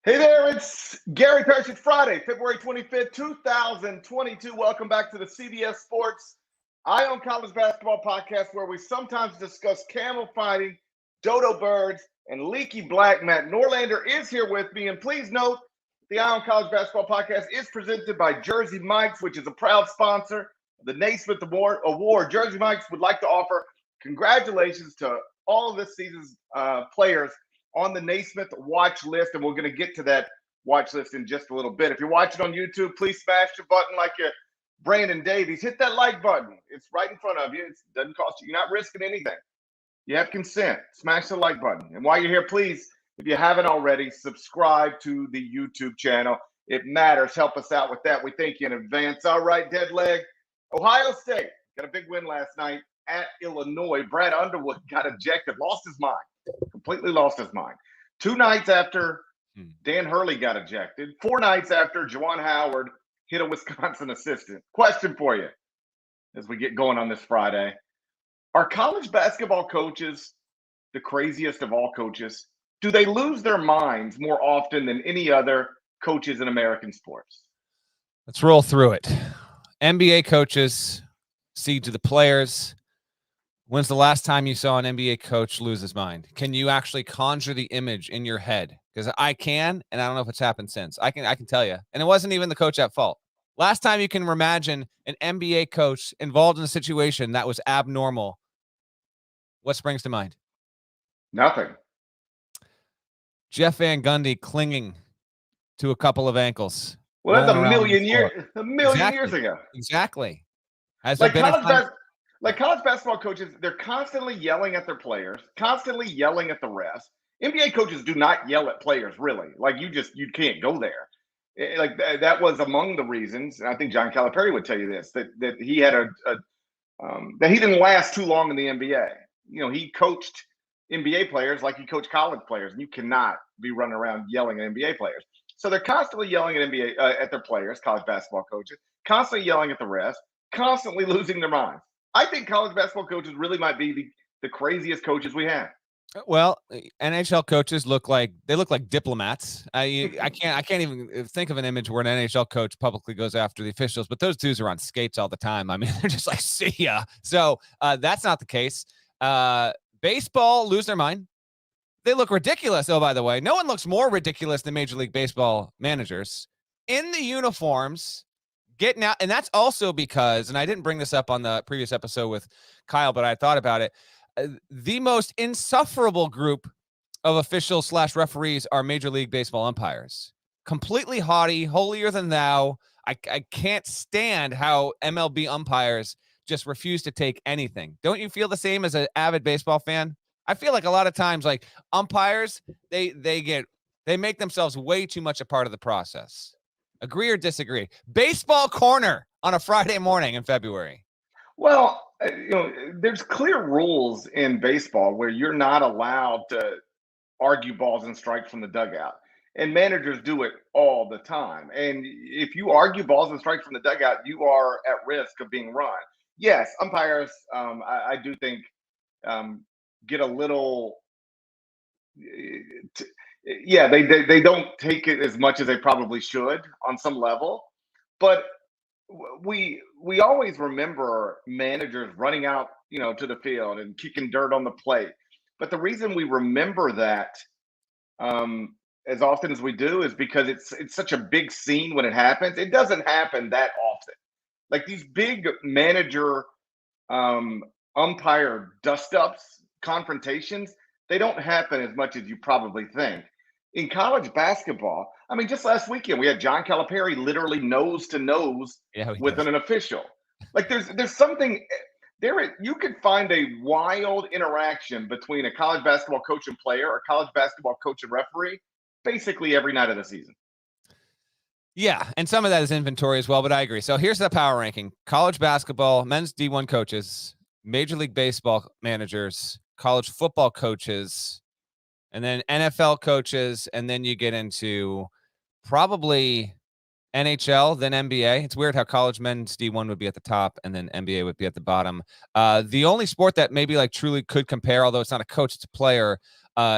Hey there, it's Gary Parrish. It's Friday, February 25th, 2022. Welcome back to the CBS Sports Eye on College Basketball podcast, where we sometimes discuss camel fighting, dodo birds, and leaky black. Matt Norlander is here with me. And please note, the Eye on College Basketball podcast is presented by Jersey Mike's, which is a proud sponsor of the Naismith Award. Jersey Mike's would like to offer congratulations to all of this season's players on the Naismith watch list, and we're going to get to that watch list in just a little bit. If you're watching on YouTube, please smash the button like you're Brandon Davies. Hit that like button. It's right in front of you. It doesn't cost you. You're not risking anything. You have consent. Smash the like button. And while you're here, please, if you haven't already, subscribe to the YouTube channel. It matters. Help us out with that. We thank you in advance. All right, dead leg. Ohio State got a big win last night at Illinois. Brad Underwood got ejected, lost his mind. Completely lost his mind. 2 nights after Dan Hurley got ejected, 4 nights after Juwan Howard hit a Wisconsin assistant. Question for you as we get going on this Friday. Are college basketball coaches the craziest of all coaches? Do they lose their minds more often than any other coaches in American sports? Let's roll through it. NBA coaches cede to the players. When's the last time you saw an NBA coach lose his mind? Can you actually conjure the image in your head? Because I can, and I don't know if it's happened since. I can tell you. And it wasn't even the coach at fault. Last time you can imagine an NBA coach involved in a situation that was abnormal, what springs to mind? Nothing. Jeff Van Gundy clinging to a couple of ankles. Well, that's a million years ago. Exactly. Has like there been a time? Like college basketball coaches, they're constantly yelling at their players, constantly yelling at the refs. NBA coaches do not yell at players, really. Like you can't go there. Like that was among the reasons, and I think John Calipari would tell you this, that he had that he didn't last too long in the NBA. You know, he coached NBA players like he coached college players, and you cannot be running around yelling at NBA players. So they're constantly yelling at at their players, college basketball coaches, constantly yelling at the refs, constantly losing their minds. I think college basketball coaches really might be the craziest coaches we have. Well, NHL coaches look like diplomats. I can't even think of an image where an NHL coach publicly goes after the officials, but those dudes are on skates all the time. I mean, they're just like, see ya. So that's not the case. Baseball lose their mind. They look ridiculous. Oh, by the way, no one looks more ridiculous than Major League Baseball managers in the uniforms. Getting out, and that's also because, and I didn't bring this up on the previous episode with Kyle, but I thought about it. The most insufferable group of officials / referees are Major League Baseball umpires. Completely haughty, holier than thou. I can't stand how MLB umpires just refuse to take anything. Don't you feel the same as an avid baseball fan? I feel like a lot of times, like umpires, they make themselves way too much a part of the process. Agree or disagree? Baseball corner on a Friday morning in February. Well, there's clear rules in baseball where you're not allowed to argue balls and strikes from the dugout. And managers do it all the time. And if you argue balls and strikes from the dugout, you are at risk of being run. Yes, umpires, I do think, get a little they don't take it as much as they probably should on some level, but we always remember managers running out to the field and kicking dirt on the plate. But the reason we remember that as often as we do is because it's such a big scene when it happens. It doesn't happen that often. Like these big manager umpire dust-ups, confrontations, they don't happen as much as you probably think. In college basketball, I mean, just last weekend, we had John Calipari literally nose to nose with an official. Like there's something there. You could find a wild interaction between a college basketball coach and player, or college basketball coach and referee, basically every night of the season. Yeah, and some of that is inventory as well, but I agree. So here's the power ranking. College basketball, men's D1 coaches, Major League Baseball managers, college football coaches, and then NFL coaches, and then you get into probably NHL, then NBA. It's weird how college men's D1 would be at the top, and then NBA would be at the bottom. The only sport that maybe like truly could compare, although it's not a coach, it's a player,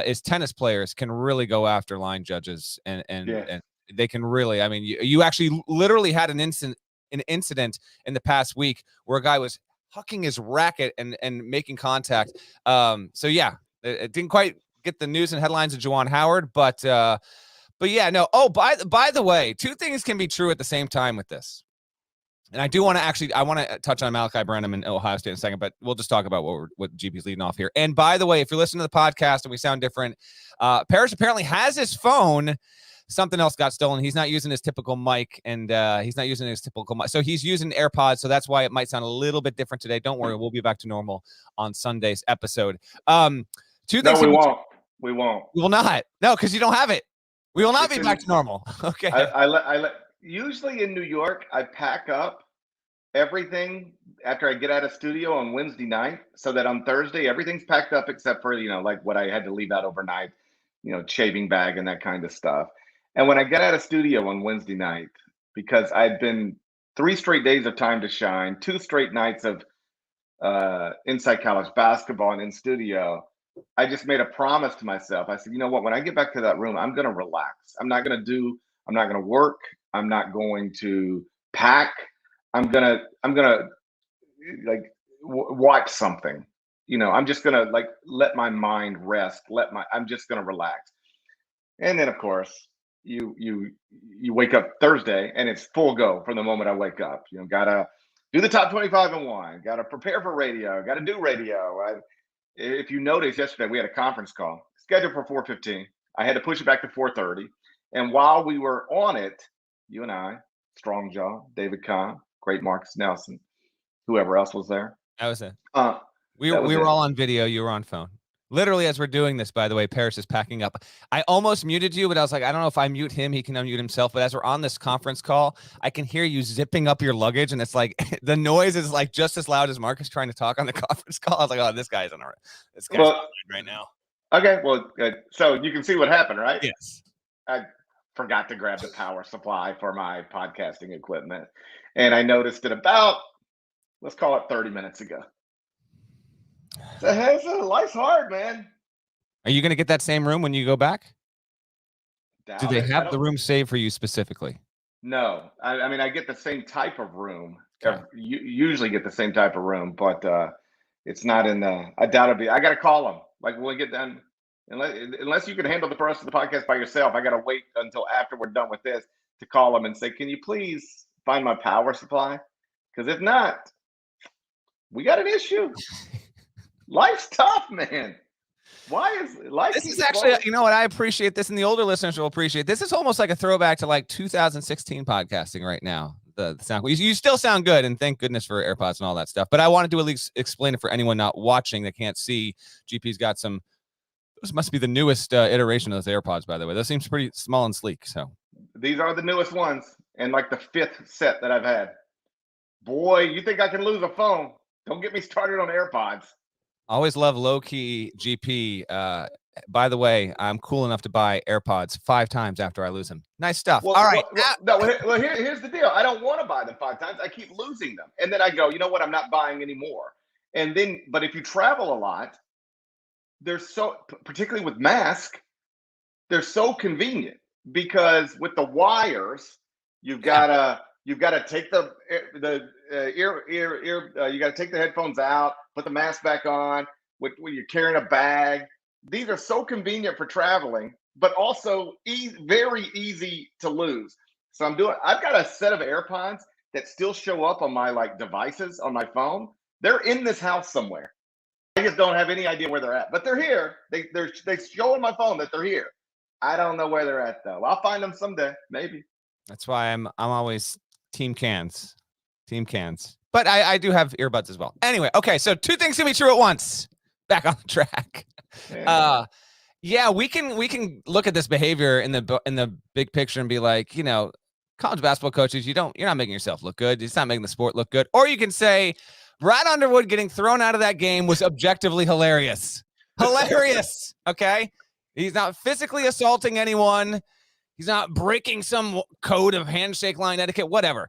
is tennis players can really go after line judges, and Yes. and they can really. I mean, you actually literally had an incident in the past week where a guy was hucking his racket and making contact. So yeah, it didn't quite get the news and headlines of Juwan Howard, but yeah, no. Oh, by the way, two things can be true at the same time with this. And I do want to I want to touch on Malachi Branham in Ohio State in a second, but we'll just talk about what GP's leading off here. And by the way, if you're listening to the podcast and we sound different, Parrish apparently has his phone. Something else got stolen. He's not using his typical mic, and he's not using his typical mic. So he's using AirPods, so that's why it might sound a little bit different today. Don't worry, we'll be back to normal on Sunday's episode. Two things. No, we won't. We won't. We will not. No, because you don't have it. We will not be back to normal. Okay. I let usually in New York, I pack up everything after I get out of studio on Wednesday night, so that on Thursday everything's packed up except for like what I had to leave out overnight, shaving bag and that kind of stuff. And when I get out of studio on Wednesday night, because I'd been 3 straight days of Time to Shine, 2 straight nights of Inside College Basketball and in studio, I just made a promise to myself. I said, you know what? When I get back to that room, I'm going to relax. I'm not going to work. I'm not going to pack. I'm gonna like watch something. I'm just gonna let my mind rest. I'm just gonna relax. And then of course you wake up Thursday and it's full go from the moment I wake up. Gotta do the top 25 and 1. Gotta prepare for radio. Gotta do radio. If you noticed yesterday, we had a conference call scheduled for 4:15. I had to push it back to 4:30. And while we were on it, you and I, Strong Jaw, David Kahn, great Marcus Nelson, whoever else was there. That was it. We were all on video. You were on phone. Literally, as we're doing this, by the way, Parrish is packing up. I almost muted you, but I was like, I don't know if I mute him, he can unmute himself. But as we're on this conference call, I can hear you zipping up your luggage, and it's like the noise is like just as loud as Marcus trying to talk on the conference call. I was like, oh, this guy's on right now. Okay, well, so you can see what happened, right? Yes. I forgot to grab the power supply for my podcasting equipment, and I noticed it about, let's call it 30 minutes ago. So life's hard, man. Are you going to get that same room when you go back? Doubt Do they it. have the room saved for you specifically? No, I mean, I get the same type of room. Okay. You usually get the same type of room, but it's not in the. I doubt it'll be. I got to call them. Like when we get done, unless you can handle the rest of the podcast by yourself, I got to wait until after we're done with this to call them and say, "Can you please find my power supply?" Because if not, we got an issue. Life's tough, man. Why is life? This is actually, you know what? I appreciate this, and the older listeners will appreciate this. Is almost like a throwback to like 2016 podcasting right now. The sound, you still sound good, and thank goodness for AirPods and all that stuff. But I wanted to at least explain it for anyone not watching that can't see. GP's got some. This must be the newest iteration of those AirPods, by the way. That seems pretty small and sleek. So these are the newest ones, and like the 5th set that I've had. Boy, you think I can lose a phone? Don't get me started on AirPods. Always love low-key GP. By the way, I'm cool enough to buy AirPods 5 times after I lose them. Nice stuff. All right. Here's the deal. I don't want to buy them 5 times. I keep losing them. And then I go, you know what? I'm not buying anymore. And then, but if you travel a lot, they're so, particularly with mask, they're so convenient because with the wires, you've got to take the ear. You got to take the headphones out, put the mask back on. When you're carrying a bag, these are so convenient for traveling, but also very easy to lose. So I've got a set of AirPods that still show up on my devices on my phone. They're in this house somewhere. I just don't have any idea where they're at, but they're here. They show on my phone that they're here. I don't know where they're at though. I'll find them someday, maybe. That's why I'm always team cans. But I do have earbuds as well. Anyway, okay, so 2 things can be true at once. Back on track. Yeah, we can look at this behavior in the big picture and be like, college basketball coaches, you're not making yourself look good. It's not making the sport look good. Or you can say Brad Underwood getting thrown out of that game was objectively hilarious. Hilarious. Okay. He's not physically assaulting anyone. He's not breaking some code of handshake line etiquette, whatever.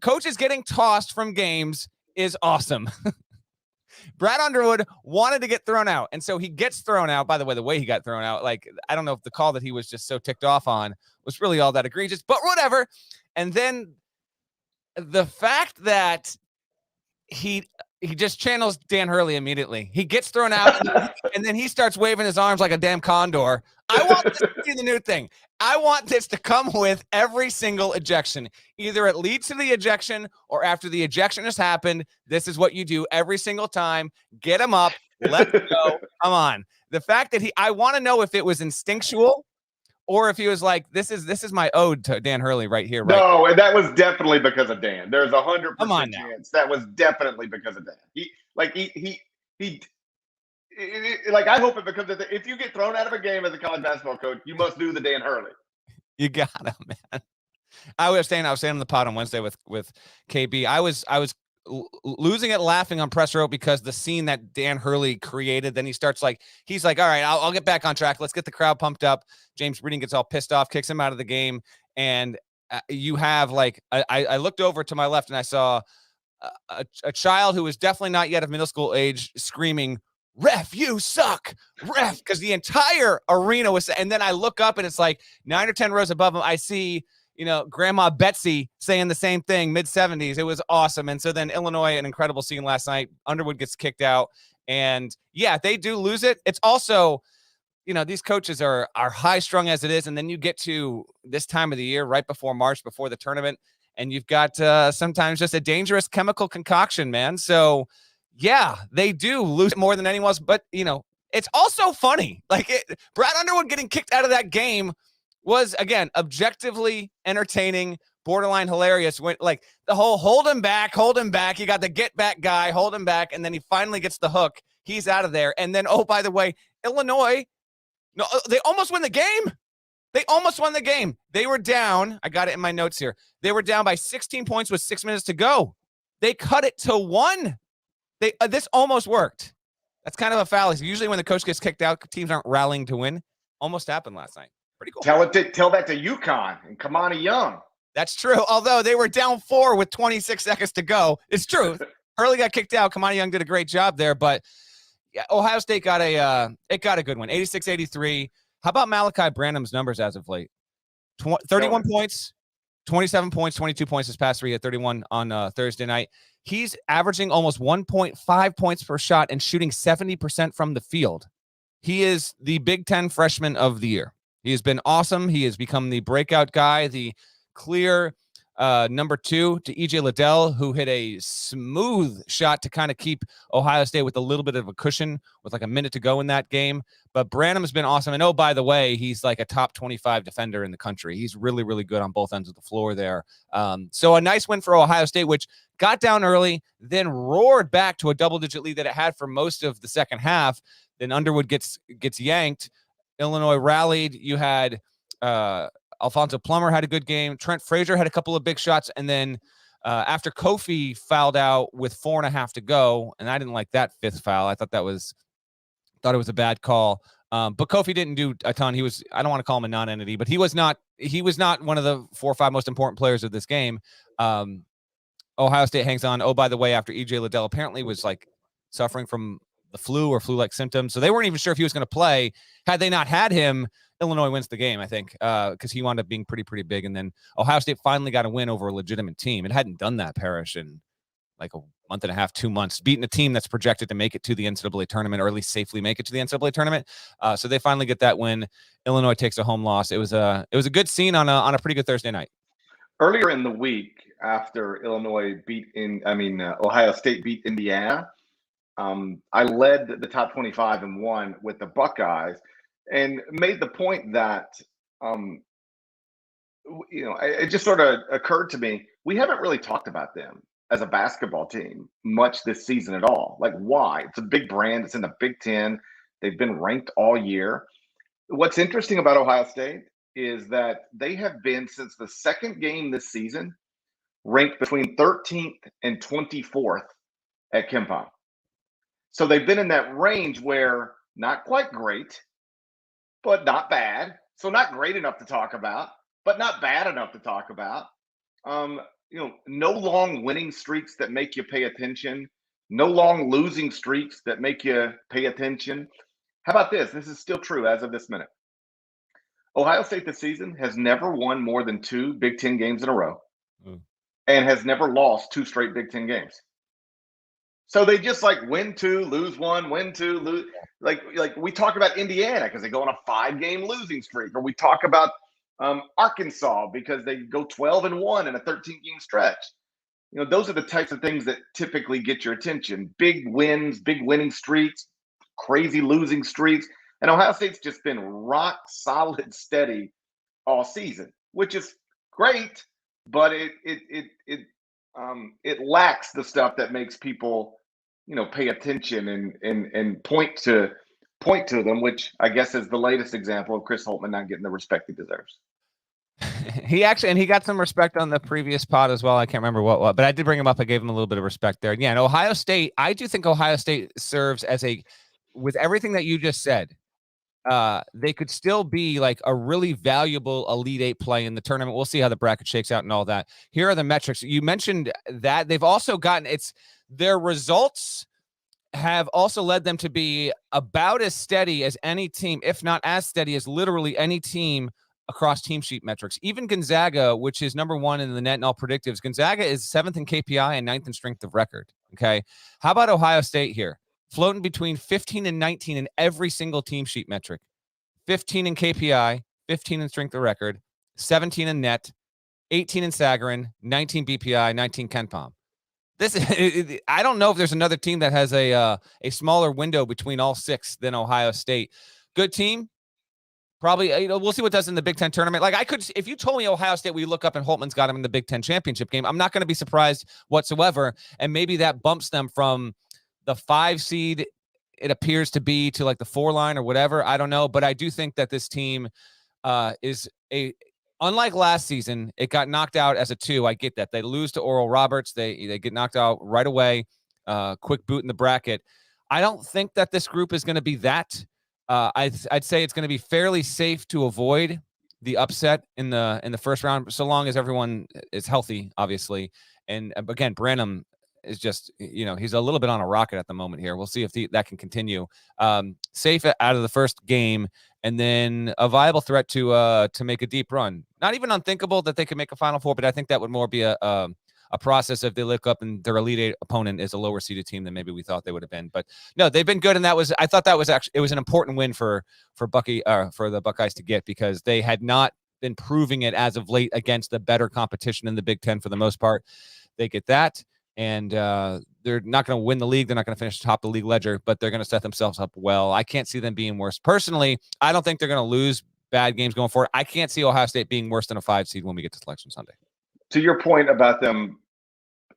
Coaches getting tossed from games is awesome. Brad Underwood wanted to get thrown out, and so he gets thrown out. By the way he got thrown out, like, I don't know if the call that he was just so ticked off on was really all that egregious, but whatever. And then the fact that he just channels Dan Hurley immediately. He gets thrown out, and then he starts waving his arms like a damn condor. I want this to be the new thing. I want this to come with every single ejection. Either it leads to the ejection, or after the ejection has happened, this is what you do every single time. Get him up. Let's go. Come on. The fact that I want to know if it was instinctual, or if he was like, this is my ode to Dan Hurley right here. Right? No, and that was definitely because of Dan. There's 100% chance that was definitely because of Dan. Like, I hope it becomes if you get thrown out of a game as a college basketball coach, you must do the Dan Hurley. You got him, man. I was saying on the pod on Wednesday with KB. I was losing it laughing on press row because the scene that Dan Hurley created, then he's like, all right, I'll get back on track. Let's get the crowd pumped up. James Breeding gets all pissed off, kicks him out of the game. And you have like, I looked over to my left and I saw a child who was definitely not yet of middle school age screaming, "Ref, you suck, ref," because the entire arena was, and then I look up and it's like 9 or 10 rows above him. I see, Grandma Betsy saying the same thing, mid-70s. It was awesome. And so then Illinois, an incredible scene last night. Underwood gets kicked out. And yeah, they do lose it. It's also, these coaches are high-strung as it is. And then you get to this time of the year, right before March, before the tournament, and you've got sometimes just a dangerous chemical concoction, man. So yeah, they do lose more than anyone else. But, it's also funny. Like, Brad Underwood getting kicked out of that game was, again, objectively entertaining, borderline hilarious. When, like, the whole hold him back. You got the get back guy, hold him back, and then he finally gets the hook. He's out of there. And then, oh, by the way, Illinois, no, they almost win the game. They were down. I got it in my notes here. They were down by 16 points with 6 minutes to go. They cut it to 1. This almost worked. That's kind of a fallacy. Usually when the coach gets kicked out, teams aren't rallying to win. Almost happened last night. Pretty cool. Tell that to UConn and Kamani Young. That's true. Although they were down 4 with 26 seconds to go. It's true. Hurley got kicked out. Kamani Young did a great job there. But yeah, Ohio State got a good one. 86-83. How about Malachi Branham's numbers as of late? 31 points, 27 points, 22 points this past 3. He had 31 on Thursday night. He's averaging almost 1.5 points per shot and shooting 70% from the field. He is the Big Ten freshman of the year. He has been awesome. He has become the breakout guy, the clear number 2 to E.J. Liddell, who hit a smooth shot to kind of keep Ohio State with a little bit of a cushion with like a minute to go in that game. But Branham has been awesome. And oh, by the way, he's like a top 25 defender in the country. He's really, really good on both ends of the floor there. So a nice win for Ohio State, which got down early, then roared back to a double-digit lead that it had for most of the second half. Then Underwood gets yanked. Illinois rallied. You had Alfonso Plummer had a good game. Trent Frazier had a couple of big shots. And then after Kofi fouled out with 4.5 to go, and I didn't like that 5th foul. I thought it was a bad call. But Kofi didn't do a ton. I don't want to call him a non-entity, but he was not one of the 4 or 5 most important players of this game. Ohio State hangs on. Oh, by the way, after E.J. Liddell apparently was like suffering from the flu or flu-like symptoms. So they weren't even sure if he was going to play. Had they not had him, Illinois wins the game, I think, because he wound up being pretty big. And then Ohio State finally got a win over a legitimate team. It hadn't done that, Parrish, in like a month and a half, 2 months, beating a team that's projected to make it to the NCAA tournament, or at least safely make it to the NCAA tournament. So they finally get that win. Illinois takes a home loss. It was a good scene on a pretty good Thursday night. Earlier in the week, after Ohio State beat Indiana, I led the top 25 and won with the Buckeyes, and made the point that, it just sort of occurred to me, we haven't really talked about them as a basketball team much this season at all. Like, why? It's a big brand. It's in the Big Ten. They've been ranked all year. What's interesting about Ohio State is that they have been, since the second game this season, ranked between 13th and 24th at KenPom. So they've been in that range where not quite great, but not bad. So not great enough to talk about, but not bad enough to talk about. No long winning streaks that make you pay attention. No long losing streaks that make you pay attention. How about this? This is still true as of this minute. Ohio State this season has never won more than 2 Big Ten games in a row and has never lost 2 straight Big Ten games. So they just like win 2, lose 1, win 2, lose. Like we talk about Indiana because they go on a 5-game losing streak, or we talk about Arkansas because they go 12-1 in a 13-game stretch. Those are the types of things that typically get your attention. Big wins, big winning streaks, crazy losing streaks. And Ohio State's just been rock solid steady all season, which is great, but it lacks the stuff that makes people, pay attention and point to them, which I guess is the latest example of Chris Holtmann not getting the respect he deserves. He got some respect on the previous pod as well. I can't remember what, but I did bring him up. I gave him a little bit of respect there. Yeah, and Ohio State, I do think Ohio State serves as with everything that you just said, they could still be like a really valuable Elite Eight play in the tournament. We'll see how the bracket shakes out and all that. Here are the metrics. You mentioned that they've also gotten their results have also led them to be about as steady as any team, if not as steady as literally any team across team sheet metrics. Even Gonzaga, which is number 1 in the net and all predictives, Gonzaga is 7th in KPI and 9th in strength of record. Okay. How about Ohio State here? Floating between 15 and 19 in every single team sheet metric. 15 in KPI, 15 in strength of record, 17 in net, 18 in Sagarin, 19 BPI, 19 KenPom. I don't know if there's another team that has a smaller window between all 6 than Ohio State. Good team. Probably, we'll see what does in the Big Ten tournament. Like if you told me Ohio State, we look up and Holtmann's got him in the Big Ten championship game, I'm not going to be surprised whatsoever. And maybe that bumps them from the 5 seed, it appears to be, to like the 4 line or whatever. I don't know. But I do think that this team is unlike last season, it got knocked out as a 2. I get that. They lose to Oral Roberts. They get knocked out right away. Quick boot in the bracket. I don't think that this group is going to be that. I'd say it's going to be fairly safe to avoid the upset in the first round, so long as everyone is healthy, obviously. And again, Branham is just, he's a little bit on a rocket at the moment here. We'll see if that can continue. Safe out of the first game, and then a viable threat to make a deep run. Not even unthinkable that they could make a Final Four, but I think that would more be a process if they look up and their Elite Eight opponent is a lower seeded team than maybe we thought they would have been. But no, they've been good, and I thought that was actually, it was an important win for the Buckeyes to get, because they had not been proving it as of late against the better competition in the Big Ten for the most part. They get that, and they're not going to win the league. They're not going to finish top of the league ledger, but they're going to set themselves up well. I can't see them being worse. Personally, I don't think they're going to lose bad games going forward. I can't see Ohio State being worse than a 5 seed when we get to Selection Sunday. To your point about them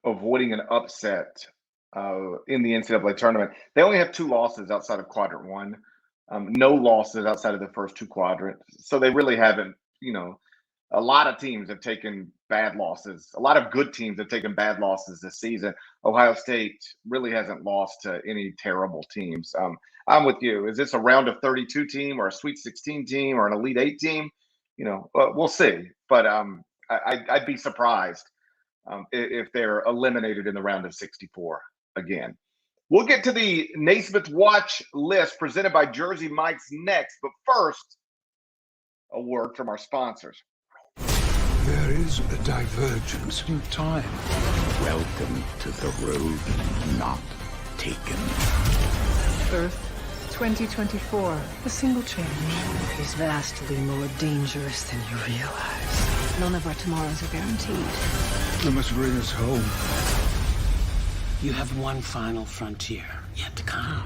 avoiding an upset in the NCAA tournament, they only have 2 losses outside of quadrant 1, no losses outside of the first 2 quadrants. So they really haven't, a lot of teams have taken bad losses. A lot of good teams have taken bad losses this season. Ohio State really hasn't lost to any terrible teams. I'm with you. Is this a round of 32 team or a Sweet 16 team or an Elite 8 team? We'll see. But I'd be surprised if they're eliminated in the round of 64 again. We'll get to the Naismith Watch list presented by Jersey Mike's next. But first, a word from our sponsors. There is a divergence in time. Welcome to the road not taken. Earth 2024. A single change is vastly more dangerous than you realize. None of our tomorrows are guaranteed. They must bring us home. You have one final frontier yet to come.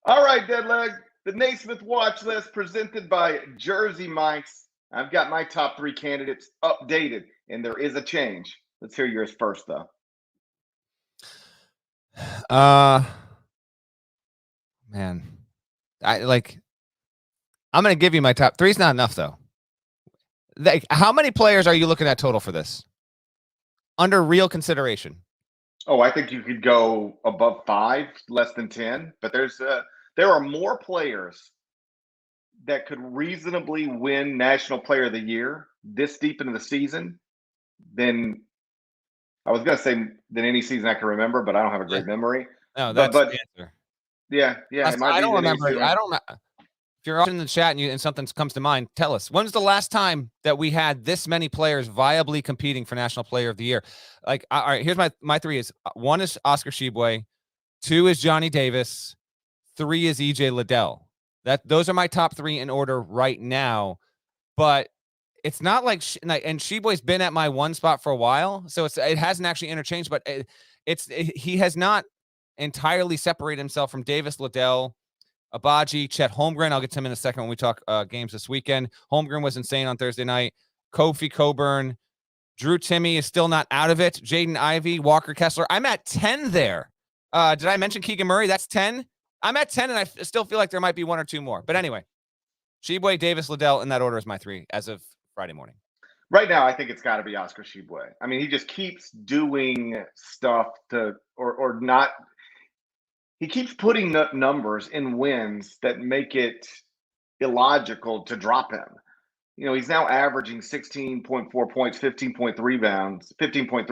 All right, Deadleg, the Naismith Watch list presented by Jersey Mike's. I've got my top 3 candidates updated, and there is a change. Let's hear yours first, though. Man, I'm going to give you my top 3. It's not enough, though. How many players are you looking at total for this? Under real consideration. Oh, I think you could go above 5, less than 10. But there are more players that could reasonably win National Player of the Year this deep into the season than I was going to say than any season I can remember, but I don't have a great memory. No, But that's the answer. yeah, it might I be don't than any remember. season. I don't. If you're in the chat and something comes to mind, tell us. When's the last time that we had this many players viably competing for National Player of the Year? Like, all right, here's my three is: one is Oscar Tshiebwe, two is Johnny Davis, three is EJ Liddell. Those are my top three in order right now. But it's not like and Tshiebwe's been at my one spot for a while, so it hasn't actually interchanged. But he has not entirely separated himself from Davis, Liddell, Abaji, Chet Holmgren. I'll get to him in a second when we talk games this weekend. Holmgren was insane on Thursday night. Kofi Coburn. Drew Timme is still not out of it. Jaden Ivey, Walker Kessler. I'm at 10 there. Did I mention Keegan Murray? That's 10. I'm at 10, and I still feel like there might be one or two more. But anyway, Tshiebwe, Davis, Liddell, in that order is my three as of Friday morning. Right now, I think it's got to be Oscar Tshiebwe. I mean, he just keeps doing stuff or not. He keeps putting up numbers in wins that make it illogical to drop him. You know, he's now averaging 16.4 points, 15.3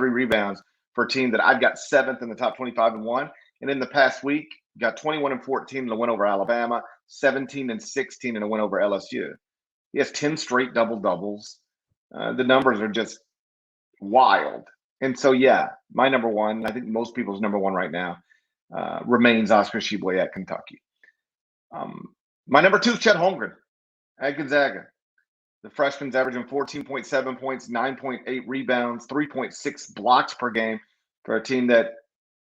rebounds for a team that I've got 7th in the top 25 and 1. And in the past week, got 21 and 14 in a win over Alabama, 17 and 16 in a win over LSU. He has 10 straight double-doubles. The numbers are just wild. And so, yeah, my number one, I think most people's number one right now, remains Oscar Tshiebwe at Kentucky. My number two is Chet Holmgren at Gonzaga. The freshman's averaging 14.7 points, 9.8 rebounds, 3.6 blocks per game for a team that,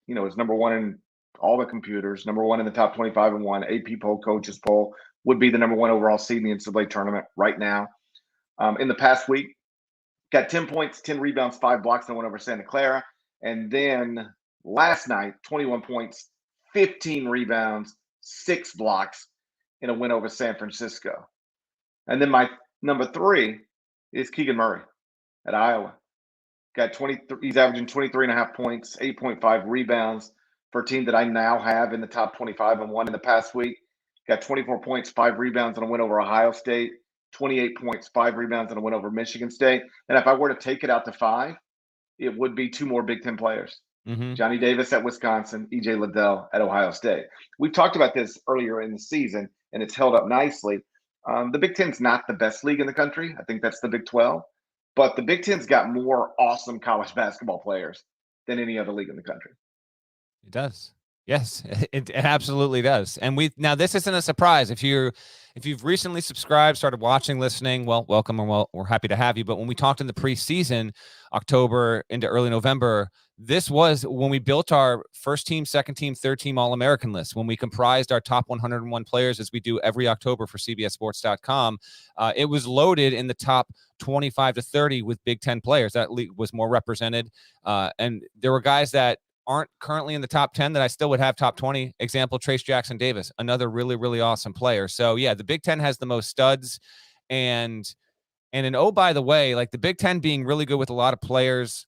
you know, is number one in all the computers, number one in the top 25 and 1, AP poll, coaches poll, would be the number one overall seed in the NCAA tournament right now. In the past week, got 10 points, 10 rebounds, 5 blocks, and went over Santa Clara. And then last night, 21 points, 15 rebounds, 6 blocks in a win over San Francisco. And then my number three is Keegan Murray at Iowa. Got 23. He's averaging 23.5 points, 8.5 rebounds for a team that I now have in the top 25 and 1 in the past week. Got 24 points, 5 rebounds in a win over Ohio State, 28 points, 5 rebounds in a win over Michigan State. And if I were to take it out to 5, it would be 2 more Big Ten players. Mm-hmm. Johnny Davis at Wisconsin, EJ Liddell at Ohio State. We talked about this earlier in the season, and it's held up nicely. The Big Ten's not the best league in the country. I think that's the Big 12. But the Big Ten's got more awesome college basketball players than any other league in the country. It does. Yes, it absolutely does. And now this isn't a surprise. If you've recently subscribed, started watching, listening, well, welcome, and we're happy to have you. But when we talked in the preseason, October into early November, this was when we built our first team, second team, third team All-American list, when we comprised our top 101 players as we do every October for CBSSports.com. It was loaded in the top 25 to 30 with Big Ten players. That league was more represented. And there were guys that aren't currently in the top 10 that I still would have top 20. Example, Trace Jackson Davis, another really, really awesome player. So yeah, the Big Ten has the most studs. And oh, by the way, like the Big Ten being really good with a lot of players,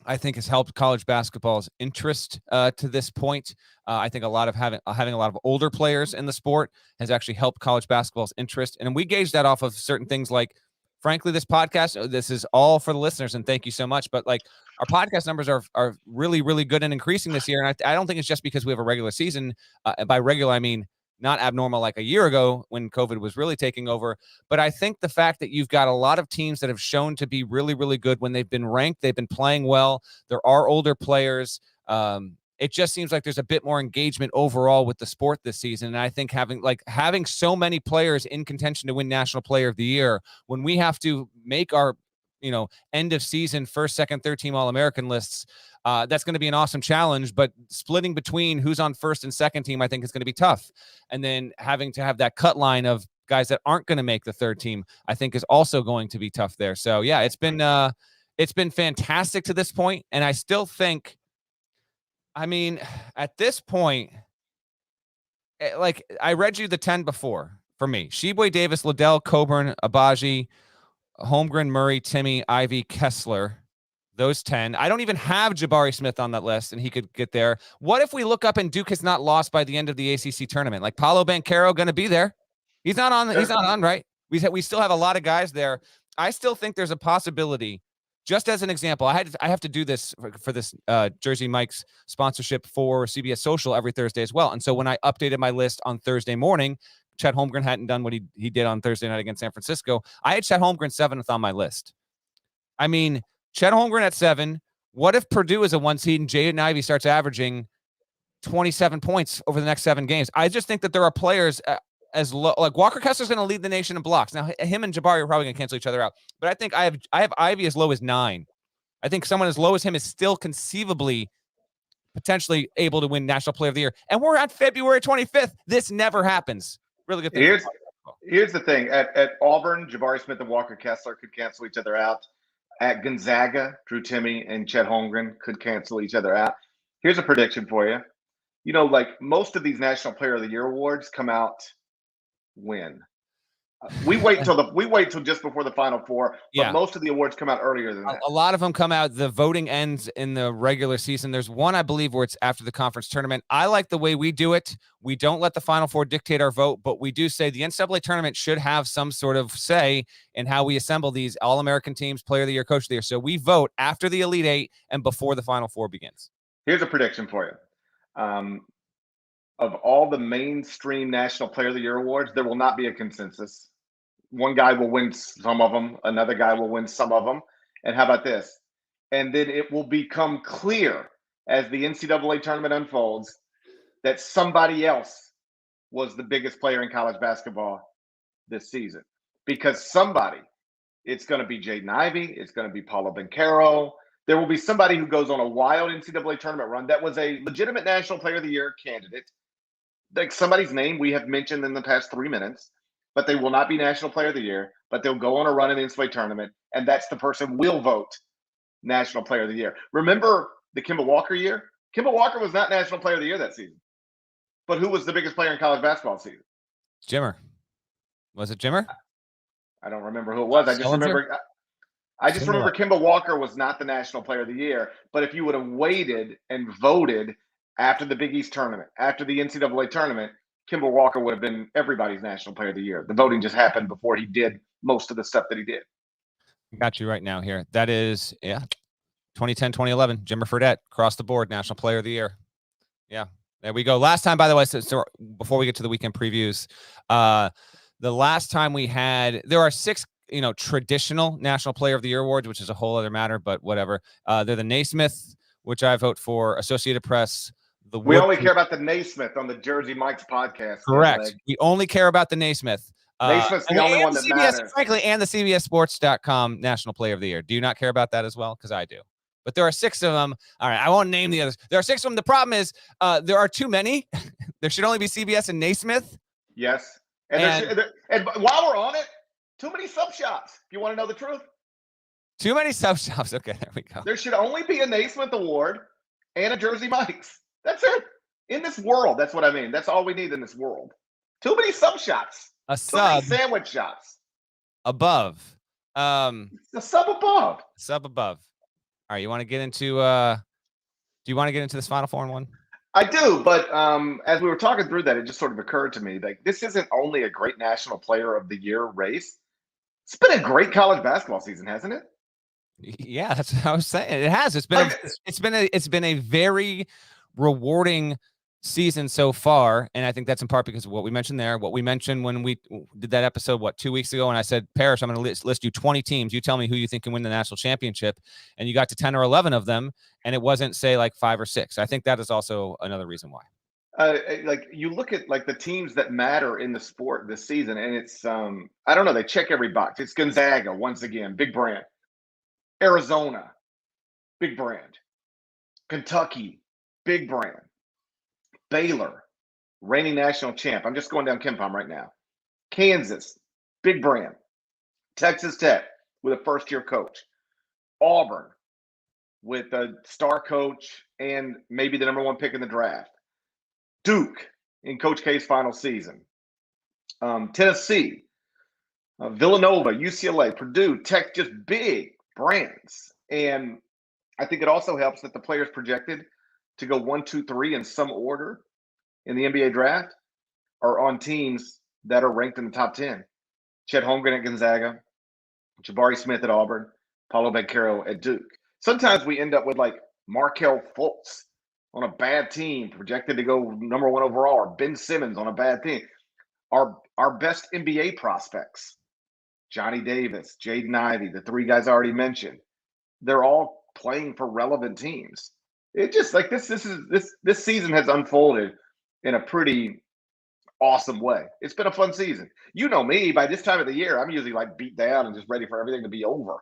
I think has helped college basketball's interest to this point. I think a lot of having a lot of older players in the sport has actually helped college basketball's interest. And we gauge that off of certain things like, frankly, this podcast, this is all for the listeners, and thank you so much. But like our podcast numbers are really, really good and increasing this year. And I don't think it's just because we have a regular season. By regular, I mean not abnormal like a year ago when COVID was really taking over. But I think the fact that you've got a lot of teams that have shown to be really, really good when they've been ranked, they've been playing well. There are older players. It just seems like there's a bit more engagement overall with the sport this season. And I think having so many players in contention to win National Player of the Year, when we have to make our, end of season, first, second, third team All-American lists, that's going to be an awesome challenge, but splitting between who's on first and second team, I think is going to be tough. And then having to have that cut line of guys that aren't going to make the third team, I think is also going to be tough there. So yeah, it's been fantastic to this point. And I still think, I mean, at this point, like I read you the 10 before for me: Tshiebwe, Davis, Liddell, Coburn, Abaji, Holmgren, Murray, Timme, Ivey, Kessler. Those 10. I don't even have Jabari Smith on that list, and he could get there. What if we look up and Duke has not lost by the end of the ACC tournament? Like Paolo Banchero going to be there. He's not on. He's not on, right? We still have a lot of guys there. I still think there's a possibility. Just as an example, I have to do this for this Jersey Mike's sponsorship for CBS Social every Thursday as well. And so when I updated my list on Thursday morning, Chet Holmgren hadn't done what he did on Thursday night against San Francisco. I had Chet Holmgren 7th on my list. I mean, Chet Holmgren at 7. What if Purdue is a 1 seed and Jaden Ivey starts averaging 27 points over the next 7 games? I just think that there are players as low, like Walker Kessler's going to lead the nation in blocks. Now, him and Jabari are probably going to cancel each other out, but I think I have Ivy as low as 9. I think someone as low as him is still conceivably potentially able to win National Player of the Year. And we're at February 25th. This never happens. Really good thing. Here's the thing. At Auburn, Jabari Smith and Walker Kessler could cancel each other out. At Gonzaga, Drew Timme and Chet Holmgren could cancel each other out. Here's a prediction for you. You know, like most of these National Player of the Year awards come out when? We wait till just before the Final Four, but most of the awards come out earlier than that. A lot of them come out. The voting ends in the regular season. There's one, I believe, where it's after the conference tournament. I like the way we do it. We don't let the Final Four dictate our vote, but we do say the NCAA tournament should have some sort of say in how we assemble these All-American teams, Player of the Year, Coach of the Year. So we vote after the Elite Eight and before the Final Four begins. Here's a prediction for you. Of all the mainstream National Player of the Year awards, there will not be a consensus. One guy will win some of them. Another guy will win some of them. And how about this? And then it will become clear as the NCAA tournament unfolds that somebody else was the biggest player in college basketball this season. Because somebody, it's going to be Jaden Ivey. It's going to be Paolo Banchero. There will be somebody who goes on a wild NCAA tournament run that was a legitimate National Player of the Year candidate. Like somebody's name we have mentioned in the past 3 minutes. But they will not be National Player of the Year, but they'll go on a run in the NCAA tournament, and that's the person will vote National Player of the Year. Remember the Kemba Walker year? Kemba Walker was not National Player of the Year that season. But who was the biggest player in college basketball season? Jimmer. Was it Jimmer? I don't remember who it was. I just remember Kemba Walker was not the National Player of the Year. But if you would have waited and voted after the Big East tournament, after the NCAA tournament, Kemba Walker would have been everybody's National Player of the Year. The voting just happened before he did most of the stuff that he did. Got you right now here. That is, 2010, 2011, Jimmer Fredette, across the board, National Player of the Year. Yeah, there we go. Last time, by the way, so before we get to the weekend previews, the last time we had, there are 6, traditional National Player of the Year awards, which is a whole other matter, but whatever. They're the Naismith, which I vote for, Associated Press. We only care about the Naismith on the Jersey Mike's podcast. Correct. We only care about the Naismith. Naismith's the only one that matters. Frankly, and the CBSSports.com National Player of the Year. Do you not care about that as well? Because I do. But there are 6 of them. All right, I won't name the others. There are 6 of them. The problem is there are too many. There should only be CBS and Naismith. Yes. And while we're on it, too many sub shops. If you want to know the truth. Too many sub shops. Okay, there we go. There should only be a Naismith award and a Jersey Mike's. That's it. In this world, that's what I mean. That's all we need in this world. Too many sub shops. A Too many sandwich shops. Above. A sub above. Sub above. All right, you want to get into do you want to get into this Final Four one? I do, but as we were talking through that, it just sort of occurred to me like this isn't only a great National Player of the Year race. It's been a great college basketball season, hasn't it? Yeah, that's what I was saying. It has. It's been a very rewarding season so far, and I think that's in part because of what we mentioned there, what we mentioned when we did that episode 2 weeks ago, and I said, Parrish, I'm going to list you 20 teams, you tell me who you think can win the national championship, and you got to 10 or 11 of them, and it wasn't say like 5 or 6. I think that is also another reason why. Like you look at like the teams that matter in the sport this season, and it's I don't know, they check every box. It's Gonzaga once again, big brand. Arizona, big brand. Kentucky, big brand. Baylor, reigning national champ. I'm just going down KenPom right now. Kansas, big brand. Texas Tech with a first-year coach. Auburn with a star coach and maybe the number 1 pick in the draft. Duke in Coach K's final season. Tennessee, Villanova, UCLA, Purdue, Tech, just big brands. And I think it also helps that the players projected to go 1, 2, 3 in some order in the NBA draft are on teams that are ranked in the top 10. Chet Holmgren at Gonzaga, Jabari Smith at Auburn, Paulo Banchero at Duke. Sometimes we end up with like Markelle Fultz on a bad team, projected to go number 1 overall, or Ben Simmons on a bad team. Our best NBA prospects, Johnny Davis, Jaden Ivey, the 3 guys I already mentioned, they're all playing for relevant teams. It just like this season has unfolded in a pretty awesome way. It's been a fun season. You know me, by this time of the year, I'm usually like beat down and just ready for everything to be over.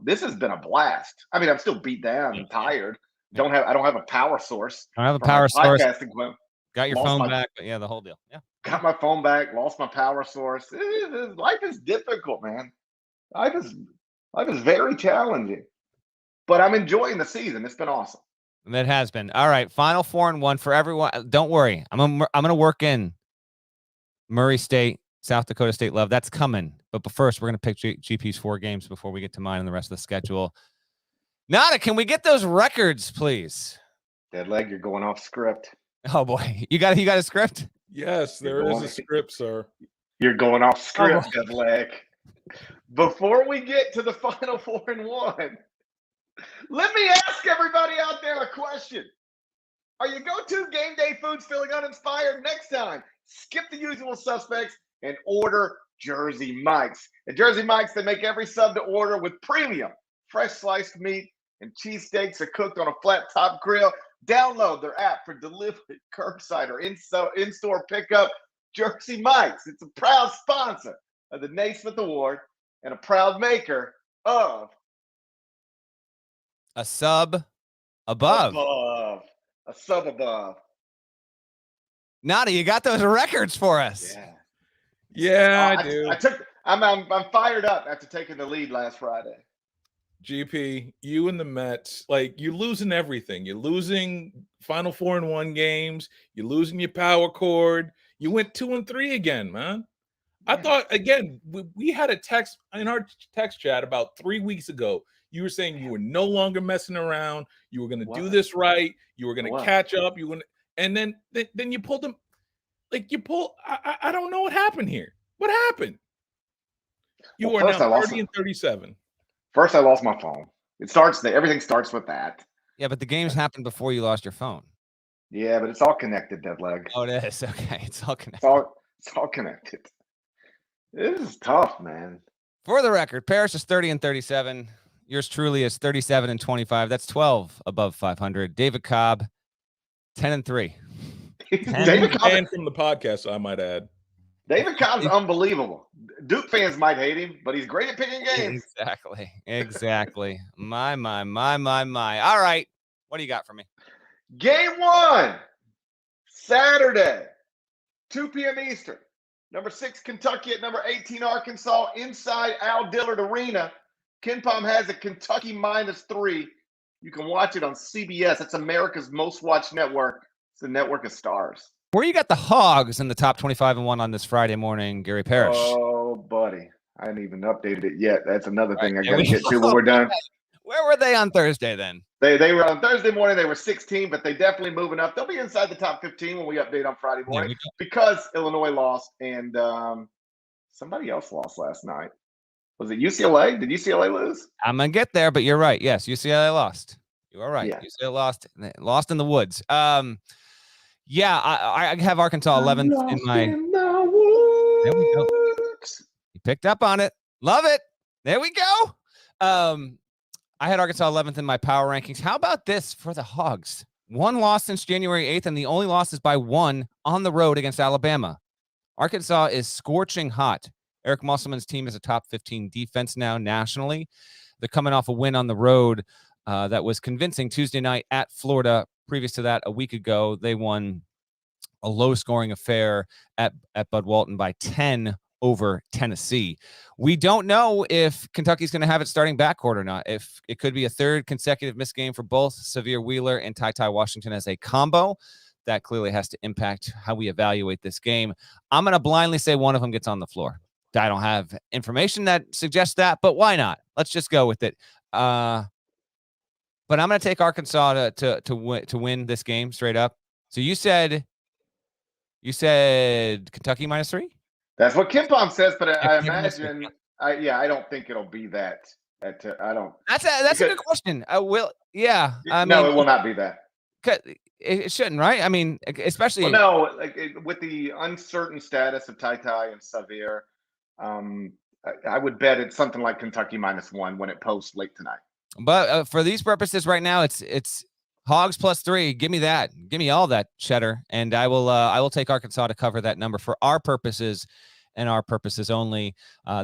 This has been a blast. I mean, I'm still beat down and tired. I don't have a power source. I have a power source. Equipment. Got your phone back, but yeah, the whole deal. Yeah. Got my phone back, lost my power source. Life is difficult, man. Life is very challenging. But I'm enjoying the season. It's been awesome. It has been. All right, final 4-1 for everyone. Don't worry. I'm gonna work in Murray State, South Dakota State love. That's coming. But first, we're gonna pick GP's 4 games before we get to mine and the rest of the schedule. Nada, can we get those records, please? Deadleg, you're going off script. Oh boy, you got a script? Yes, there is a script, sir. You're going off script, Deadleg. Before we get to the final 4-1, let me ask everybody out there a question. Are your go-to game day foods feeling uninspired? Next time, skip the usual suspects and order Jersey Mike's. At Jersey Mike's, they make every sub to order with premium, fresh sliced meat, and cheesesteaks are cooked on a flat-top grill. Download their app for delivery, curbside, or in-store pickup. Jersey Mike's, it's a proud sponsor of the Naismith Award and a proud maker of a sub above. A sub above. Nada, you got those records for us. Yeah, I do. I'm fired up after taking the lead last Friday. GP, you and the Mets, like, you're losing everything. You're losing Final 4-1 games. You're losing your power cord. You went 2-3 again, man. I thought, again, we had a text in our text chat about 3 weeks ago. You were saying you were no longer messing around. You were going to do this right. You were going to catch up. And then you pulled them. Like, I don't know what happened here. What happened? You are now 30 and 37. First, I lost my phone. Everything starts with that. Yeah, but the games happened before you lost your phone. Yeah, but it's all connected, Deadleg. Oh, it is. Okay, it's all connected. It's all connected. This is tough, man. For the record, Parrish is 30 and 37. Yours truly is 37 and 25. That's 12 above 500. David Cobb, 10 and 3. David Cobb, and from the podcast, I might add. David Cobb's unbelievable. Duke fans might hate him, but he's great at picking games. Exactly. My. All right. What do you got for me? Game 1, Saturday, 2 p.m. Eastern. Number 6, Kentucky at number 18, Arkansas, inside Al Dillard Arena. KenPom has a Kentucky -3. You can watch it on CBS. That's America's most watched network. It's the network of stars. Where you got the Hogs in the top 25-1 on this Friday morning, Gary Parrish? Oh, buddy. I haven't even updated it yet. That's another thing I got to get to when we're done. Where were they on Thursday then? They were on Thursday morning. They were 16, but they definitely moving up. They'll be inside the top 15 when we update on Friday morning because Illinois lost and somebody else lost last night. Was it UCLA? Did UCLA lose? I'm going to get there, but you're right. Yes, UCLA lost. You are right. Yeah. UCLA lost in the woods. Yeah, I have Arkansas 11th in my. There we go. You picked up on it. Love it. There we go. I had Arkansas 11th in my power rankings. How about this for the Hogs? 1 loss since January 8th, and the only loss is by 1 on the road against Alabama. Arkansas is scorching hot. Eric Musselman's team is a top 15 defense now nationally. They're coming off a win on the road that was convincing Tuesday night at Florida. Previous to that, a week ago, they won a low-scoring affair at Bud Walton by 10 over Tennessee. We don't know if Kentucky's going to have its starting backcourt or not. If it could be a third consecutive missed game for both Severe Wheeler and Ty Washington as a combo. That clearly has to impact how we evaluate this game. I'm going to blindly say one of them gets on the floor. I don't have information that suggests that, but why not? Let's just go with it. But I'm going to take Arkansas to win this game straight up. So you said Kentucky -3? That's what Kim Pom says, but I Maybe imagine, I don't think it'll be that. I don't. That's a good question. I will. Yeah. I No, mean, it will not be that. it shouldn't, right? I mean, especially. Well, no, with the uncertain status of Tai and Xavier, I would bet it's something like Kentucky -1 when it posts late tonight. But for these purposes right now, it's Hogs +3. Give me that. Give me all that cheddar, and I will take Arkansas to cover that number for our purposes and our purposes only.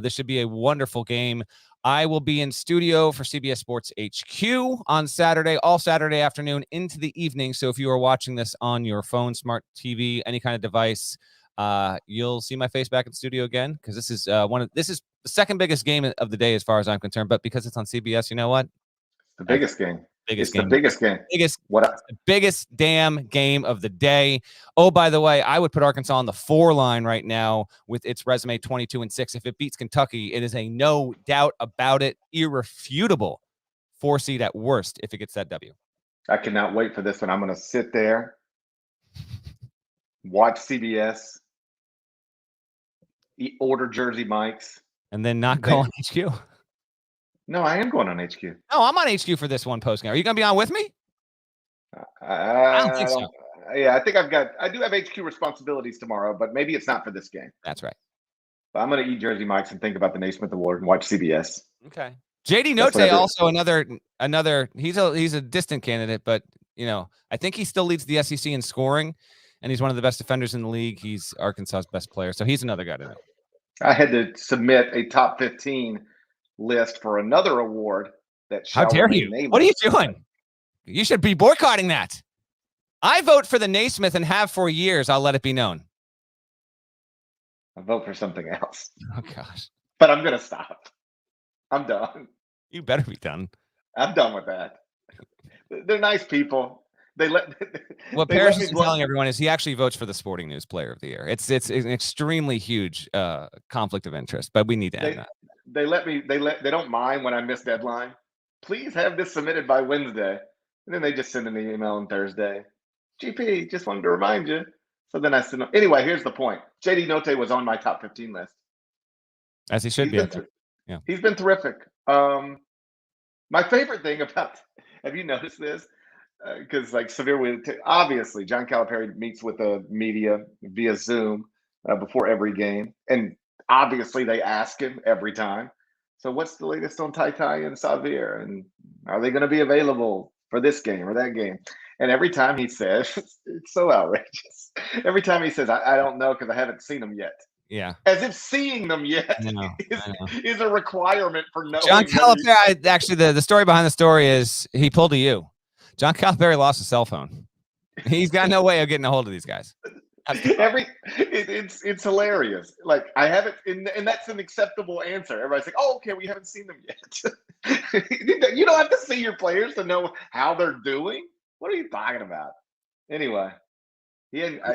This should be a wonderful game. I will be in studio for CBS Sports HQ on Saturday, all Saturday afternoon into the evening. So if you are watching this on your phone, smart TV, any kind of device, you'll see my face back in studio again, because this is the second biggest game of the day as far as I'm concerned. But because it's on CBS, you know what? The biggest game. Biggest The biggest game. The biggest damn game of the day. Oh, by the way, I would put Arkansas on the 4 line right now with its resume 22-6. If it beats Kentucky, it is a no doubt about it, irrefutable 4 seed at worst if it gets that W. I cannot wait for this one. I'm going to sit there, watch CBS, order Jersey Mike's, and then not go on HQ. No, I am going on HQ. No, I'm on HQ for this one post game. Are you going to be on with me? I don't think so. Yeah, I do have HQ responsibilities tomorrow, but maybe it's not for this game. That's right. But I'm going to eat Jersey Mike's and think about the Naismith Award and watch CBS. Okay. JD Note also another. He's a distant candidate, but I think he still leads the SEC in scoring, and he's one of the best defenders in the league. He's Arkansas's best player, so he's another guy to know. I had to submit a top 15 list for another award that how dare you? What are you doing? You should be boycotting that. I vote for the Naismith and have for years. I'll let it be known. I vote for something else. Oh gosh. But I'm gonna stop. I'm done. You better be done. I'm done with that. They're nice people. What Parrish is telling everyone is he actually votes for the Sporting News Player of the Year. It's an extremely huge conflict of interest, but we need to end that. They don't mind when I miss deadline. Please have this submitted by Wednesday. And then they just send an email on Thursday. GP, just wanted to remind you. So then I send them. Anyway, here's the point. JD Note was on my top 15 list. As he should be. Yeah. He's been terrific. My favorite thing about, have you noticed this? Because Severe, obviously, John Calipari meets with the media via Zoom before every game. And obviously, they ask him every time. So what's the latest on Tai and Xavier? And are they going to be available for this game or that game? And every time he says, it's so outrageous. Every time he says, I don't know because I haven't seen them yet. Yeah. As if seeing them yet is a requirement for knowing. John Calipari, actually, the story behind the story is he pulled a U. John Calipari lost his cell phone. He's got no way of getting a hold of these guys. It's hilarious. Like I haven't, and that's an acceptable answer. Everybody's like, "Oh, okay, we haven't seen them yet." You don't have to see your players to know how they're doing. What are you talking about? Anyway,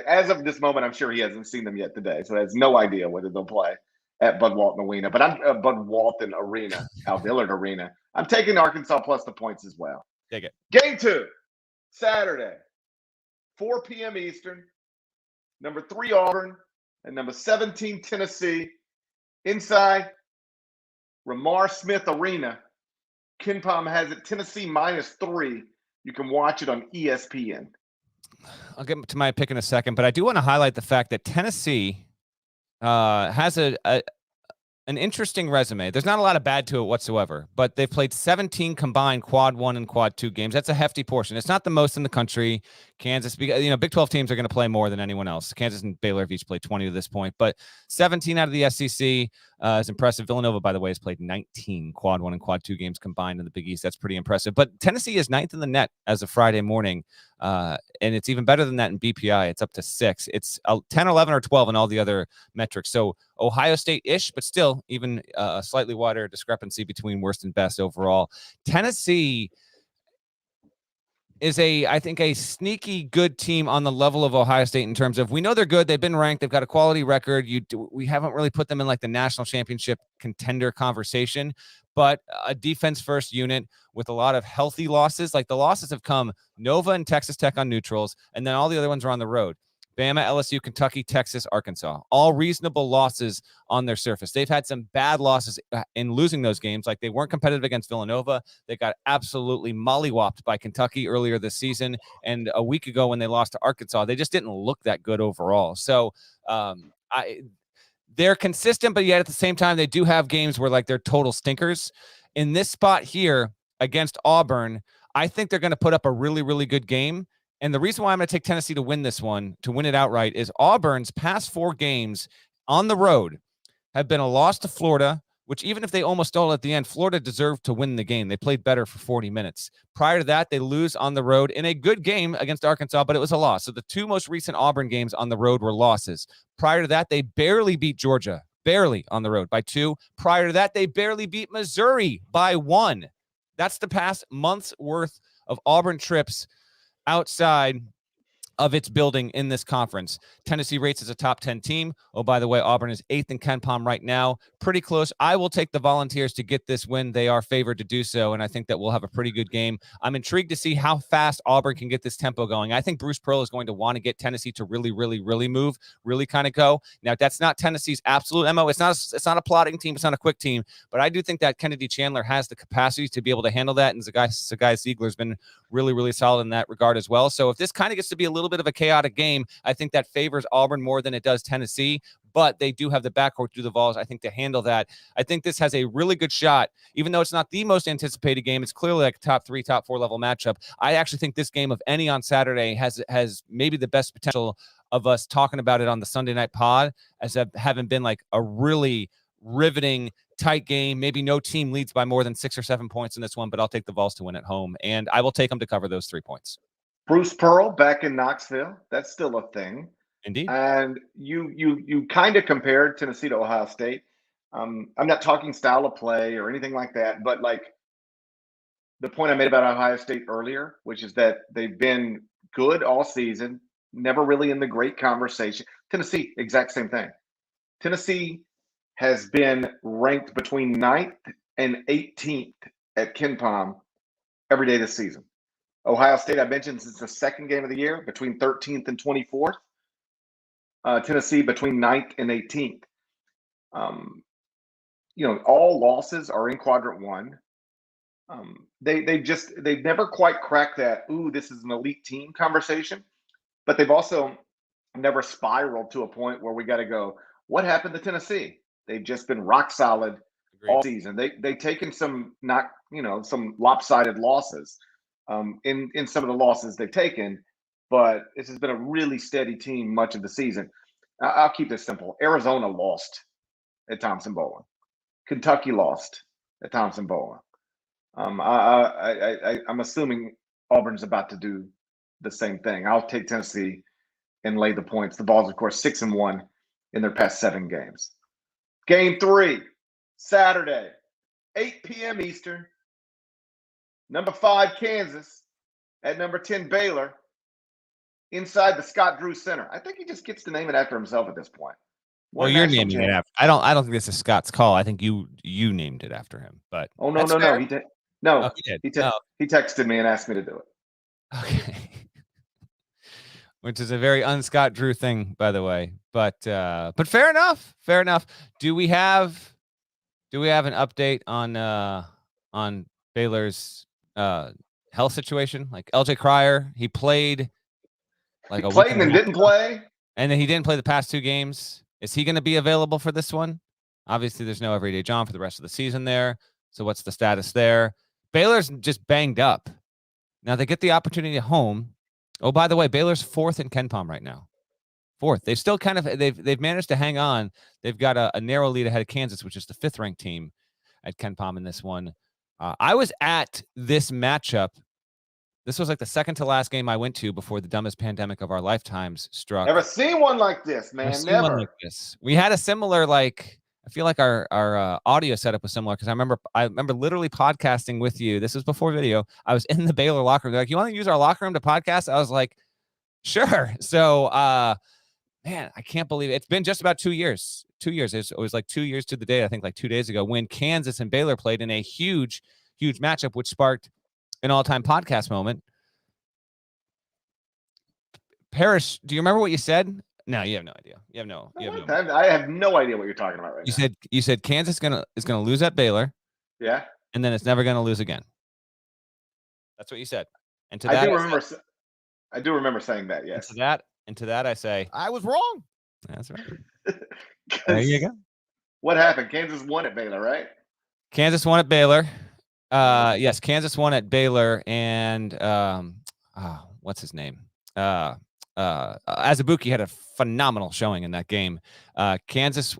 as of this moment, I'm sure he hasn't seen them yet today, so he has no idea whether they'll play at Bud Walton Arena. But I'm Bud Walton Arena, Al Dillard Arena. I'm taking Arkansas plus the points as well. Take it. Game 2, Saturday, 4 p.m. Eastern. Number 3 Auburn and number 17 Tennessee inside Ramar Smith Arena. KenPom has it Tennessee -3. You can watch it on ESPN. I'll get to my pick in a second, but I do want to highlight the fact that Tennessee has an interesting resume. There's not a lot of bad to it whatsoever, but they've played 17 combined quad 1 and quad 2 games. That's a hefty portion. It's not the most in the country. Kansas, Big 12 teams are going to play more than anyone else. Kansas and Baylor have each played 20 to this point, but 17 out of the SEC is impressive. Villanova, by the way, has played 19 quad 1 and quad 2 games combined in the Big East. That's pretty impressive. But Tennessee is 9th in the net as of Friday morning, and it's even better than that in BPI. It's up to 6. It's 10, 11, or 12 in all the other metrics. So Ohio State-ish, but still even a slightly wider discrepancy between worst and best overall. Tennessee is I think a sneaky good team on the level of Ohio State in terms of, we know they're good. They've been ranked. They've got a quality record. We haven't really put them in like the national championship contender conversation, but a defense first unit with a lot of healthy losses. Like the losses have come Nova and Texas Tech on neutrals, and then all the other ones are on the road. Bama, LSU, Kentucky, Texas, Arkansas. All reasonable losses on their surface. They've had some bad losses in losing those games. Like they weren't competitive against Villanova. They got absolutely mollywopped by Kentucky earlier this season. And a week ago when they lost to Arkansas, they just didn't look that good overall. So they're consistent, but yet at the same time, they do have games where like they're total stinkers. In this spot here against Auburn, I think they're going to put up a really, really good game. And the reason why I'm going to take Tennessee to win this one, to win it outright, is Auburn's past 4 games on the road have been a loss to Florida, which even if they almost stole at the end, Florida deserved to win the game. They played better for 40 minutes. Prior to that, they lose on the road in a good game against Arkansas, but it was a loss. So the 2 most recent Auburn games on the road were losses. Prior to that, they barely beat Georgia, barely on the road by 2. Prior to that, they barely beat Missouri by 1. That's the past month's worth of Auburn trips outside of its building in this conference. Tennessee rates as a top 10 team. Oh, by the way, Auburn is 8th in KenPom right now. Pretty close. I will take the Volunteers to get this win. They are favored to do so, and I think that we'll have a pretty good game. I'm intrigued to see how fast Auburn can get this tempo going. I think Bruce Pearl is going to want to get Tennessee to really, really, really move, really kind of go. Now, that's not Tennessee's absolute MO. It's not a plotting team. It's not a quick team, but I do think that Kennedy Chandler has the capacity to be able to handle that, and Zagai Ziegler's been really, really solid in that regard as well. So if this kind of gets to be a little bit of a chaotic game, I think that favors Auburn more than it does Tennessee, but they do have the backcourt through the Vols, I think, to handle that. I think this has a really good shot, even though it's not the most anticipated game. It's clearly like a top 3, top 4 level matchup. I actually think this game of any on Saturday has maybe the best potential of us talking about it on the Sunday night pod as having been like a really riveting, tight game. Maybe no team leads by more than 6 or 7 points in this one, but I'll take the Vols to win at home, and I will take them to cover those 3 points. Bruce Pearl back in Knoxville. That's still a thing. Indeed. And you kind of compared Tennessee to Ohio State. I'm not talking style of play or anything like that, but like the point I made about Ohio State earlier, which is that they've been good all season, never really in the great conversation. Tennessee, exact same thing. Tennessee has been ranked between 9th and 18th at KenPom every day this season. Ohio State, I mentioned, since the second game of the year, between 13th and 24th. Tennessee between 9th and 18th. All losses are in quadrant 1. They've never quite cracked that, ooh, this is an elite team conversation, but they've also never spiraled to a point where we got to go, what happened to Tennessee? They've just been rock solid all season. They've taken some some lopsided losses in some of the losses they've taken, but this has been a really steady team much of the season. I'll keep this simple. Arizona lost at Thompson-Boling. Kentucky lost at Thompson-Boling. I'm assuming Auburn's about to do the same thing. I'll take Tennessee and lay the points. The Vols, of course, 6-1 in their past 7 games. Game 3, Saturday, 8 p.m. Eastern. Number 5, Kansas at number 10, Baylor, inside the Scott Drew Center. I think he just gets to name it after himself at this point. Well, you're naming it after. I don't think this is Scott's call. I think you named it after him. But no. He did. He texted me and asked me to do it. Okay. Which is a very un-Scott Drew thing, by the way. But fair enough. Fair enough. Do we have an update on Baylor's health situation? Like LJ Cryer, he played like he played and then didn't play. And then he didn't play the past 2 games. Is he going to be available for this one? Obviously, there's no Everyday John for the rest of the season there. So what's the status there? Baylor's just banged up. Now they get the opportunity at home. Oh, by the way, Baylor's 4th in KenPom right now. 4th. They've still they've managed to hang on. They've got a narrow lead ahead of Kansas, which is the 5th ranked team at KenPom in this one. I was at this matchup. This was like the second to last game I went to before the dumbest pandemic of our lifetimes struck. Never seen one like this, man. Never. One like this. We had a similar, like, I feel like our audio setup was similar because I remember literally podcasting with you. This was before video. I was in the Baylor locker room. They're like, you want to use our locker room to podcast? I was like, sure. So, man, I can't believe it. It's been just about 2 years. 2 years. It was like 2 years to the day, I think like 2 days ago, when Kansas and Baylor played in a huge, huge matchup, which sparked an all-time podcast moment. Parrish, do you remember what you said? No, you have no idea. You have no. I have no idea what you're talking about right now. You said Kansas is gonna lose at Baylor. Yeah. And then it's never gonna lose again. That's what you said. And to I that, I do remember saying that. Yes. And to that, I say I was wrong. That's right. There you go. What happened? Kansas won at Baylor, right? Kansas won at Baylor. Yes, Kansas won at Baylor, and what's his name? Azubuike had a phenomenal showing in that game. Kansas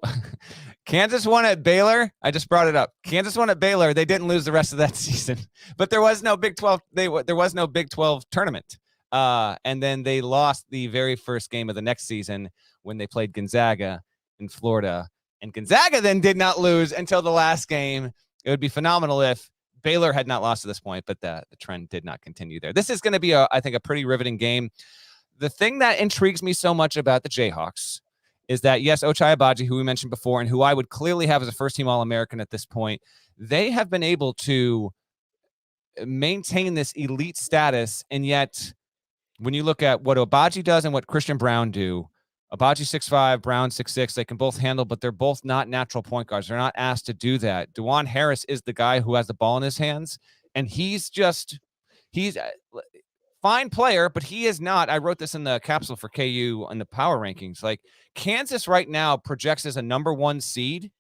won at Baylor. I just brought it up. Kansas won at Baylor. They didn't lose the rest of that season, but there was no Big 12. There was no Big 12 tournament. And then they lost the very first game of the next season when they played Gonzaga in Florida. And Gonzaga then did not lose until the last game. It would be phenomenal if Baylor had not lost to this point, but the trend did not continue there. This is going to be, I think, a pretty riveting game. The thing that intrigues me so much about the Jayhawks is that, yes, Ochai Agbaji, who we mentioned before and who I would clearly have as a first-team All-American at this point, they have been able to maintain this elite status, and yet when you look at what Agbaji does and what Christian Braun do, Agbaji 6'5", Brown 6'6", they can both handle, but they're both not natural point guards. They're not asked to do that. DeJuan Harris is the guy who has the ball in his hands, and he's a fine player, but he is not. I wrote this in the capsule for KU on the power rankings. Like, Kansas right now projects as a number 1 seed,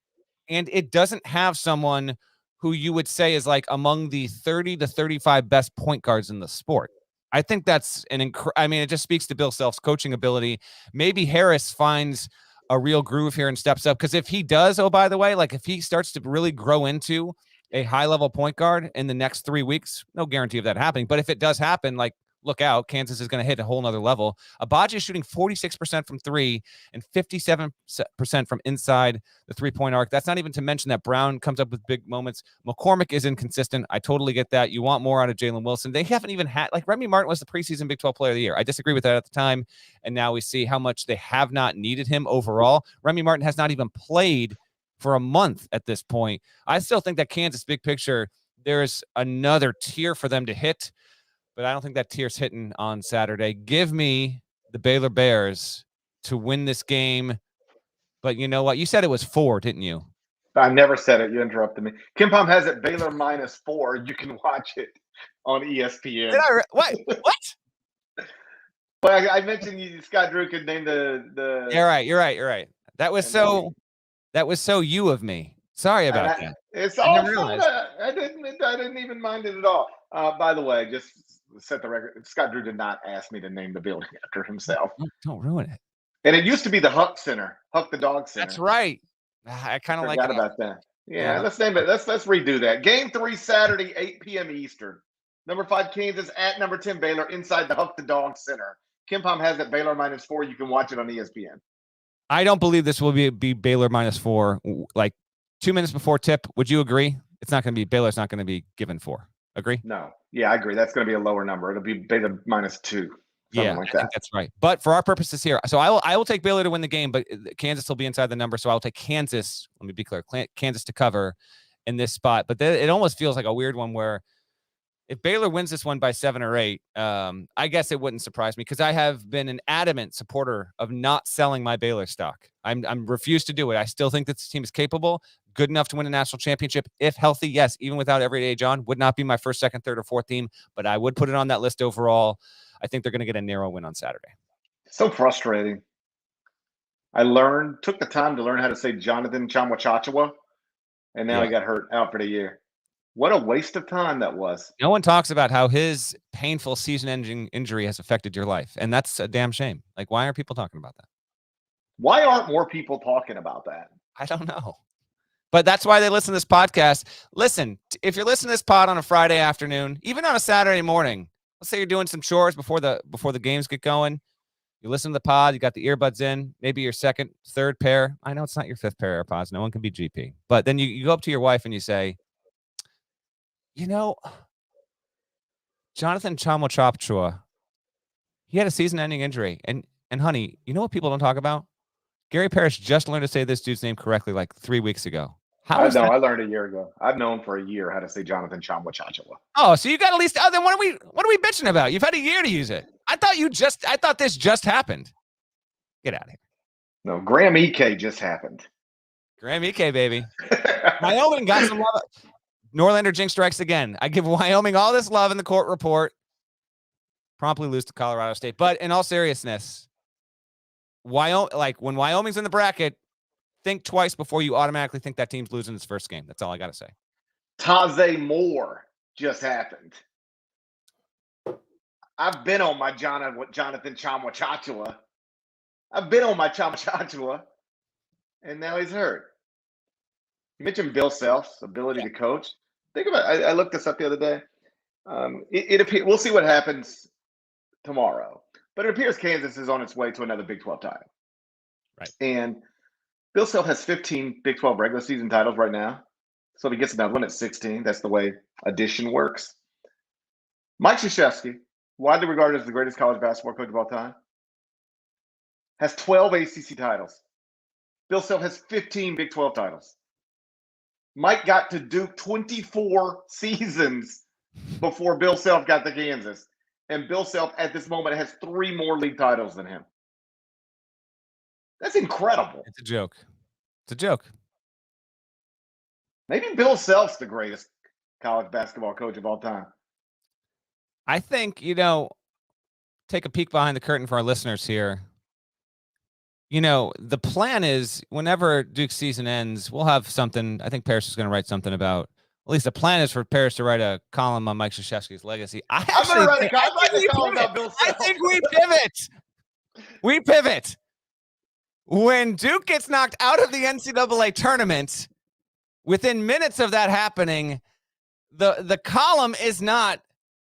and it doesn't have someone who you would say is like among the 30 to 35 best point guards in the sport. I think that's it just speaks to Bill Self's coaching ability. Maybe Harris finds a real groove here and steps up. Because if he does, oh, by the way, like if he starts to really grow into a high-level point guard in the next 3 weeks, no guarantee of that happening. But if it does happen, like, look out, Kansas is going to hit a whole nother level. Agbaji is shooting 46% from 3 and 57% from inside the three-point arc. That's not even to mention that Brown comes up with big moments. McCormick is inconsistent. I totally get that. You want more out of Jalen Wilson. They haven't even had, like, Remy Martin was the preseason Big 12 Player of the Year. I disagree with that at the time, and now we see how much they have not needed him overall. Remy Martin has not even played for a month at this point. I still think that Kansas, big picture, there's another tier for them to hit, but I don't think that tier's hitting on Saturday. Give me the Baylor Bears to win this game. But you know what? You said it was 4, didn't you? I never said it. You interrupted me. Kim Pom has it Baylor -4. You can watch it on ESPN. What? But I mentioned Scott Drew could name the. You're right. That was so you of me. Sorry about that. It's all fun. I didn't even mind it at all. By the way, just set the record. Scott Drew did not ask me to name the building after himself. Don't ruin it. And it used to be the Huck Center, Huck the Dog Center. That's right. I kind of like it. About that. Yeah, let's name it. Let's redo that. Game 3 Saturday, 8 p.m. Eastern. Number 5 Kansas at number 10 Baylor inside the Huck the Dog Center. Kim Pom has it Baylor -4. You can watch it on ESPN. I don't believe this will be Baylor -4. Like 2 minutes before tip, would you agree? It's not going to be Baylor's not going to be given 4. Agree? No. Yeah, I agree. That's going to be a lower number. It'll be Baylor -2. Yeah, like I think that's right. But for our purposes here, so I will take Baylor to win the game, but Kansas will be inside the number. So I'll take Kansas. Let me be clear, Kansas to cover in this spot. But it almost feels like a weird one where if Baylor wins this one by 7 or 8, I guess it wouldn't surprise me because I have been an adamant supporter of not selling my Baylor stock. I'm refused to do it. I still think that this team is capable, good enough to win a national championship if healthy. Yes, even without Everyday John, would not be my first, second, third, or fourth team, but I would put it on that list overall. I think they're going to get a narrow win on Saturday. So frustrating. I took the time to learn how to say Jonathan Chamwachachua, and now he got hurt out for the year. What a waste of time that was. No one talks about how his painful season-ending injury has affected your life, and that's a damn shame. Like, why aren't people talking about that? Why aren't more people talking about that? I don't know. But that's why they listen to this podcast. Listen, if you're listening to this pod on a Friday afternoon, even on a Saturday morning, let's say you're doing some chores before the games get going. You listen to the pod, you got the earbuds in, maybe your second, third pair. I know it's not your fifth pair of AirPods. No one can be GP. But then you go up to your wife and you say, you know, Jonathan Chamwachachua, he had a season-ending injury. And honey, you know what people don't talk about? Gary Parrish just learned to say this dude's name correctly like 3 weeks ago. I know. I learned a year ago. I've known for a year how to say Jonathan Chamwa-Chachua. Oh, so you got at least. Oh, then what are we bitching about? You've had a year to use it. I thought this just happened. Get out of here. No, Graham Ike just happened. Graham Ike, baby. Wyoming got some love. Norlander jinx strikes again. I give Wyoming all this love in the court report. Promptly lose to Colorado State. But in all seriousness, when Wyoming's in the bracket, think twice before you automatically think that team's losing its first game. That's all I got to say. Taze Moore just happened. I've been on my Jonathan Chamwa-Chachua. I've been on my Chamwa-Chachua, and now he's hurt. You mentioned Bill Self's ability to coach. Think about it. I looked this up the other day. It appears we'll see what happens tomorrow, but it appears Kansas is on its way to another Big 12 title. Right. And Bill Self has 15 Big 12 regular season titles right now. So if he gets another one at 16, that's the way addition works. Mike Krzyzewski, widely regarded as the greatest college basketball coach of all time, has 12 ACC titles. Bill Self has 15 Big 12 titles. Mike got to Duke 24 seasons before Bill Self got to Kansas. And Bill Self, at this moment, has 3 more league titles than him. That's incredible. It's a joke. It's a joke. Maybe Bill Self's the greatest college basketball coach of all time. I think, take a peek behind the curtain for our listeners here. The plan is whenever Duke's season ends, we'll have something. I think Parrish is going to write something about, at least the plan is for Parrish to write a column on Mike Krzyzewski's legacy. I'm going to write a column about Bill Self. I think we pivot. We pivot. When Duke gets knocked out of the NCAA tournament, within minutes of that happening, the column is not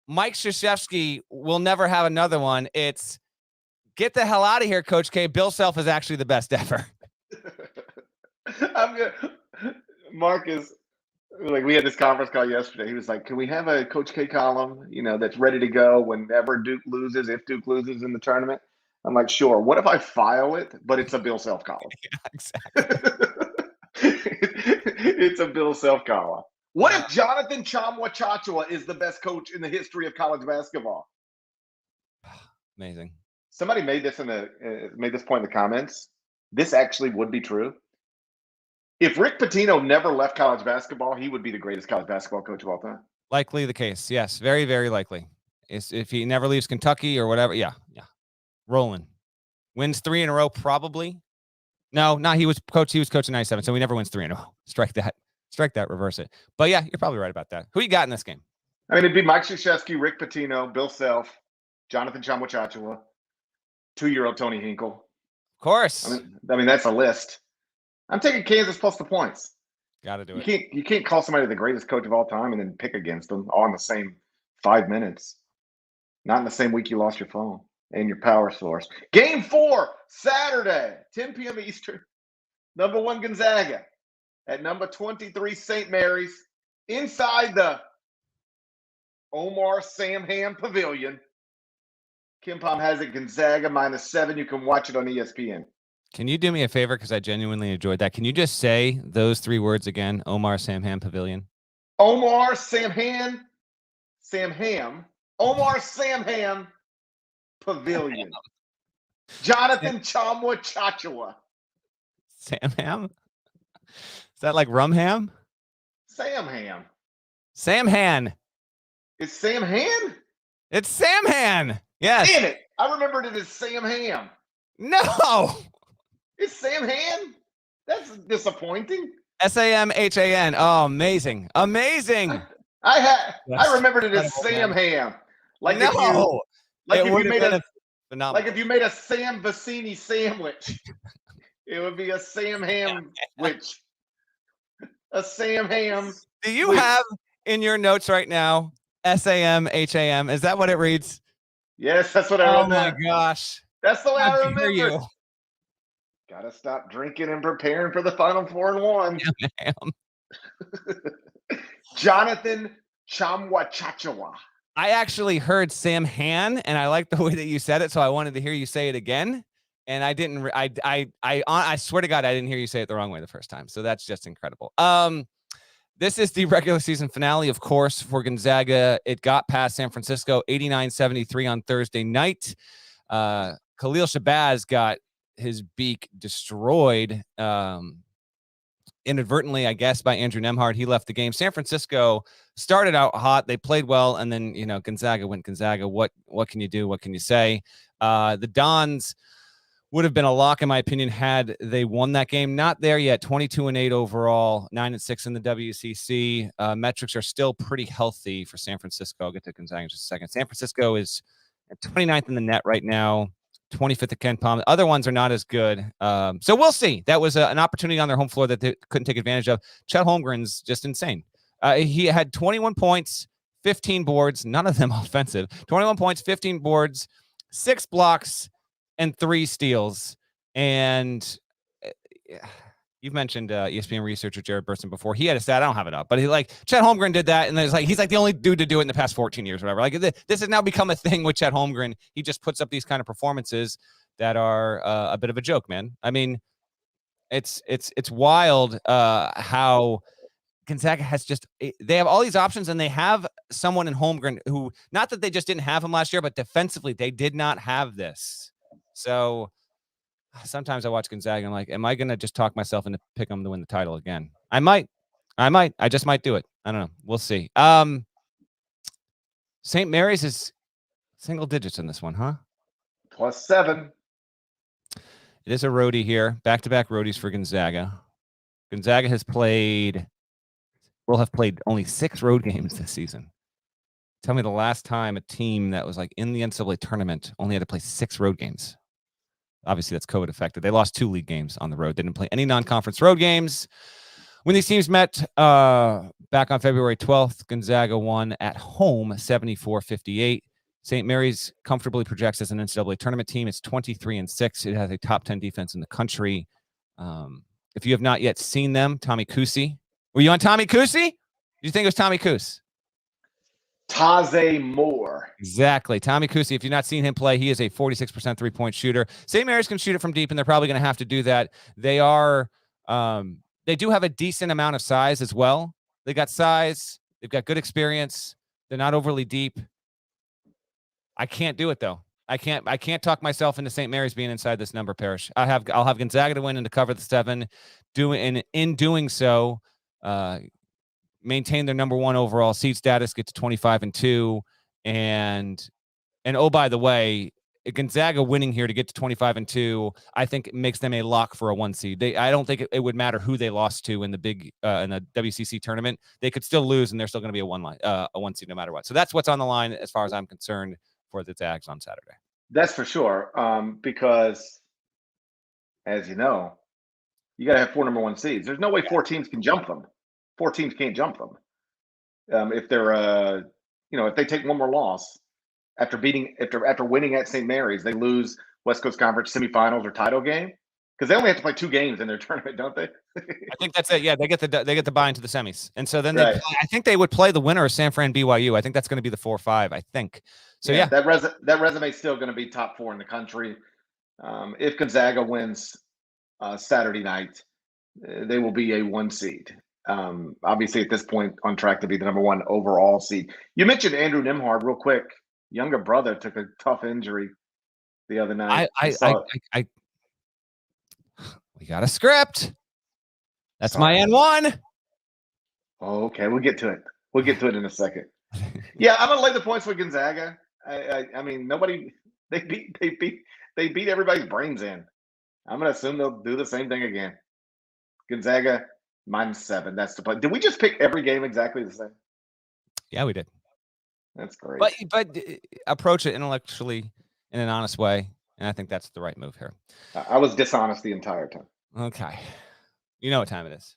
Mike Krzyzewski will never have another one. It's get the hell out of here, Coach K. Bill Self is actually the best ever. Marcus, we had this conference call yesterday. He was like, can we have a Coach K column, that's ready to go whenever Duke loses, if Duke loses in the tournament? I'm like, sure. What if I file it, but it's a Bill Self column? Yeah, exactly. It's a Bill Self column. What if Jonathan Chamwa-Chachua is the best coach in the history of college basketball? Amazing. Somebody made this made this point in the comments. This actually would be true. If Rick Pitino never left college basketball, he would be the greatest college basketball coach of all time. Likely the case. Yes, very, very likely. If he never leaves Kentucky or whatever. Yeah. Rolling. Wins 3 in a row, probably. No, he was coaching 97, so he never wins 3 in a row. Strike that, reverse it. But yeah, you're probably right about that. Who you got in this game? I mean, it'd be Mike Krzyzewski, Rick Pitino, Bill Self, Jonathan Chamwa-Chachua, 2-year-old Tony Hinkle. Of course. I mean, that's a list. I'm taking Kansas plus the points. Got to do it. You can't call somebody the greatest coach of all time and then pick against them all in the same 5 minutes. Not in the same week you lost your phone and your power source. Game 4, Saturday, 10 p.m. Eastern. Number 1 Gonzaga at number 23 St. Mary's inside the Omar Samham Pavilion. Kim Pom has it Gonzaga -7. You can watch it on ESPN. Can you do me a favor? Because I genuinely enjoyed that. Can you just say those 3 words again? Omar Samham Pavilion. Omar Samham Pavilion. Jonathan Chamwa-Chachua. Samham? Is that like Rumham? Samham. Samhan. It's Samhan? It's Samhan. Yes. Damn it. I remembered it as Samham. No. It's Samhan? That's disappointing. Samhan. Oh, amazing. Amazing. I remembered it as Samham. Like no. If you made a Sam Vecini sandwich, it would be a Samham witch. A Samham. Do you have in your notes right now Samham? Is that what it reads? Yes, that's what I wrote. Oh my gosh. That's the way I remember you. Gotta stop drinking and preparing for the Final Four and 1. Yeah, Jonathan Chamwa-Chachua. I actually heard Samhan, and I like the way that you said it, so I wanted to hear you say it again. And I didn't. I swear to God, I didn't hear you say it the wrong way the first time. So that's just incredible. This is the regular season finale, of course, for Gonzaga. It got past San Francisco, 89-73 on Thursday night. Khalil Shabazz got his beak destroyed inadvertently, I guess, by Andrew Nembhard. He left the game. San Francisco started out hot. They played well, and then, Gonzaga went Gonzaga. What can you do? What can you say? The Dons would have been a lock, in my opinion, had they won that game. Not there yet. 22-8 overall, 9-6 in the WCC. Metrics are still pretty healthy for San Francisco. I'll get to Gonzaga in just a second. San Francisco is at 29th in the net right now, 25th at Ken Palm. Other ones are not as good. So we'll see. That was an opportunity on their home floor that they couldn't take advantage of. Chet Holmgren's just insane. He had 21 points, 15 boards, none of them offensive. 21 points, 15 boards, 6 blocks, and 3 steals. And you've mentioned ESPN researcher Jared Burson before. He had a stat. I don't have it up, but Chet Holmgren did that, and he's like the only dude to do it in the past 14 years, whatever. Like this has now become a thing with Chet Holmgren. He just puts up these kind of performances that are a bit of a joke, man. I mean, it's wild how Gonzaga has they have all these options, and they have someone in Holmgren who, not that they just didn't have him last year, but defensively they did not have this. So sometimes I watch Gonzaga and I'm like, am I going to just talk myself into pick them to win the title again? I might. I just might do it. I don't know. We'll see. St. Mary's is single digits in this one, huh? +7. It is a roadie here. Back-to-back roadies for Gonzaga. Gonzaga will have played only 6 road games this season. Tell me the last time a team that was like in the NCAA tournament only had to play 6 road games. Obviously, that's COVID affected. They lost 2 league games on the road. They didn't play any non-conference road games. When these teams met back on February 12th, Gonzaga won at home 74-58. St. Mary's comfortably projects as an NCAA tournament team. It's 23-6. It has a top 10 defense in the country. If you have not yet seen them, Tommy Kusi. Were you on Tommy Kusi? Did you think it was Tommy Kus? Taze Moore. Exactly. Tommy Kusi, if you've not seen him play, he is a 46% three-point shooter. St. Mary's can shoot it from deep, and they're probably going to have to do that. They do have a decent amount of size as well. They got size. They've got good experience. They're not overly deep. I can't do it, though. I can't talk myself into St. Mary's being inside this number, Parrish. I'll have Gonzaga to win and to cover the 7. In doing so, maintain their number 1 overall seed status, get to 25-2, and oh, by the way, Gonzaga winning here to get to 25-2, I think it makes them a lock for a 1 seed. I don't think it would matter who they lost to in the in the WCC tournament. They could still lose, and they're still going to be a 1 seed no matter what. So that's what's on the line as far as I'm concerned for the Zags on Saturday. That's for sure, because as you know, you got to have 4 number 1 seeds. There's no way 4 teams can jump them. 4 teams can't jump them. If they're, if they take one more loss after winning at St. Mary's, they lose West Coast Conference semifinals or title game, because they only have to play 2 games in their tournament, don't they? I think that's it. Yeah, they get the buy into the semis, and so then right. I think they would play the winner of San Fran BYU. I think that's going to be the 4-5. I think so. Yeah, that resume is still going to be top 4 in the country. If Gonzaga wins Saturday night, they will be a 1 seed. Obviously, at this point, on track to be the number 1 overall seed. You mentioned Andrew Nembhard real quick. Younger brother took a tough injury the other night. We got a script. That's my N1. Oh, okay, we'll get to it. We'll get to it in a second. Yeah, I'm gonna lay the points with Gonzaga. I mean, they beat everybody's brains in. I'm gonna assume they'll do the same thing again. Gonzaga -7. That's the play. Did we just pick every game exactly the same? Yeah, we did. That's great. But approach it intellectually in an honest way, and I think that's the right move here. I was dishonest the entire time. Okay. You know what time it is.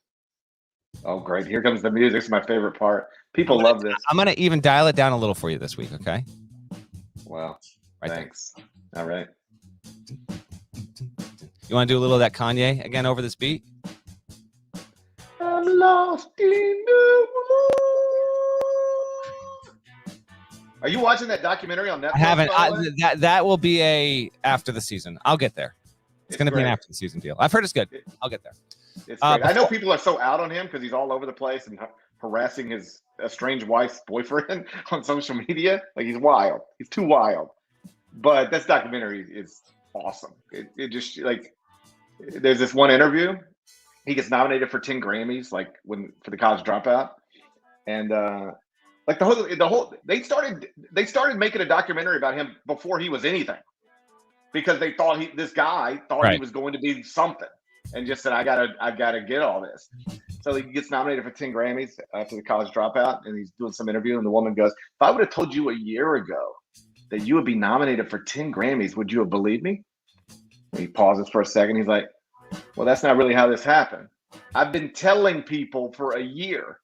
Oh, great. Here comes the music. It's my favorut part. People love this. I'm going to even dial it down a little for you this week, okay? Well, right, thanks. All right. You want to do a little of that Kanye again over this beat? I'm lost in the world. Are you watching that documentary on Netflix? I haven't. That will be after the season. I'll get there. It's going to be an after the season deal. I've heard it's good. I'll get there. It's great. I know people are so out on him because he's all over the place and harassing his estranged wife's boyfriend on social media. Like, he's wild. He's too wild. But this documentary is awesome. It just, like, there's this one interview. He gets nominated for 10 Grammys, like, for the College Dropout. And like the whole they started making a documentary about him before he was anything, because they thought this guy thought he was going to be something, and just said, I gotta get all this. So he gets nominated for 10 Grammys after the College Dropout, and he's doing some interview, and the woman goes, if I would have told you a year ago that you would be nominated for 10 Grammys, would you have believed me? And he pauses for a second. He's like, well, that's not really how this happened. I've been telling people for a year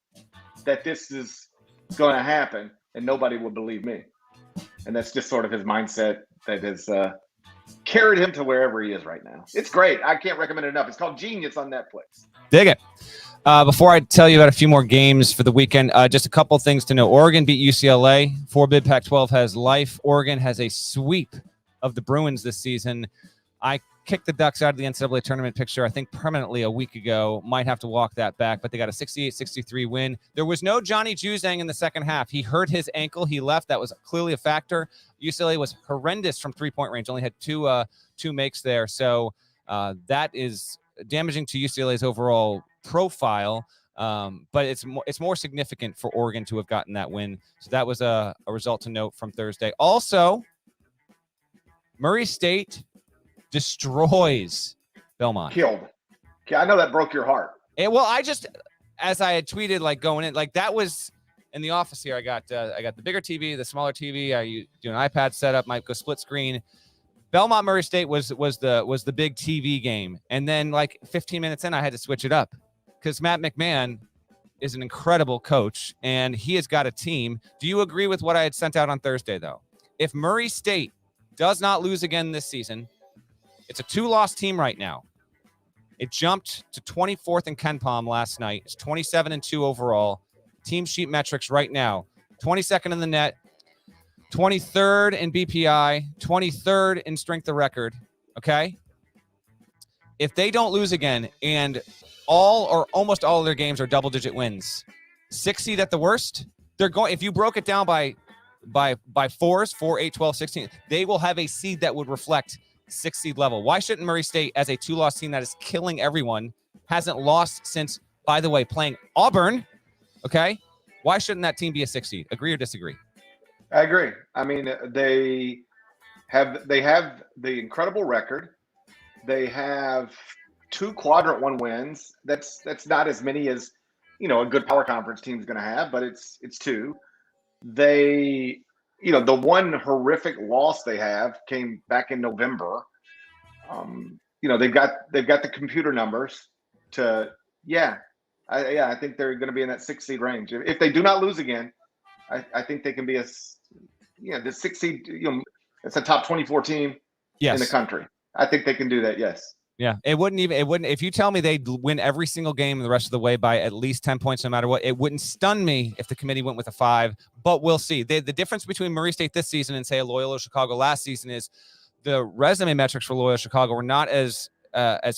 that this is going to happen, and nobody would believe me. And that's just sort of his mindset that has carried him to wherever he is right now. It's great. I can't recommend it enough. It's called Genius on Netflix. Dig it. Before I tell you about a few more games for the weekend, just a couple things to know. Oregon beat UCLA. 4-bid Pac-12 has life. Oregon has a sweep of the Bruins this season. I kicked the Ducks out of the NCAA tournament picture, I think, permanently a week ago. Might have to walk that back, but they got a 68-63 win. There was no Johnny Juzang in the second half. He hurt his ankle. He left. That was clearly a factor. UCLA was horrendous from three-point range. Only had two makes there. So that is damaging to UCLA's overall profile. But it's more significant for Oregon to have gotten that win. So that was a result to note from Thursday. Also, Murray State destroys Belmont. Killed. Okay, I know that broke your heart. Well, as I had tweeted, like, going in, like, that was in the office here. I got the bigger TV, the smaller TV. I do an iPad setup, might go split screen. Belmont Murray State was the big TV game, and then like 15 minutes in, I had to switch it up because Matt McMahon is an incredible coach, and he has got a team. Do you agree with what I had sent out on Thursday, though? If Murray State does not lose again this season, it's a 2-loss team right now. It jumped to 24th in KenPom last night. It's 27-2 overall. Team sheet metrics right now: 22nd in the net, 23rd in BPI, 23rd in strength of record. Okay. If they don't lose again, and all or almost all of their games are double-digit wins, 6 seed at the worst, they're going. If you broke it down by 4s, 4, 8, 12, 16, they will have a seed that would reflect 6 seed level. Why shouldn't Murray State, as a 2-loss team that is killing everyone, hasn't lost since, by the way, playing Auburn? Okay. Why shouldn't that team be a 6 seed? Agree or disagree? I agree. I mean, they have the incredible record. They have 2 quadrant 1 wins. That's not as many as, a good power conference team is going to have, but it's 2. They, the one horrific loss they have came back in November. They've got the computer numbers to, I think they're going to be in that 6 seed range. If they do not lose again, I think they can be the 6 seed, it's a top 24 team in the country. I think they can do that. Yes. Yeah. It wouldn't, if you tell me they'd win every single game the rest of the way by at least 10 points, no matter what, it wouldn't stun me if the committee went with a 5, but we'll see. The difference between Murray State this season and, say, Loyola Chicago last season is the resume metrics for Loyola Chicago were not as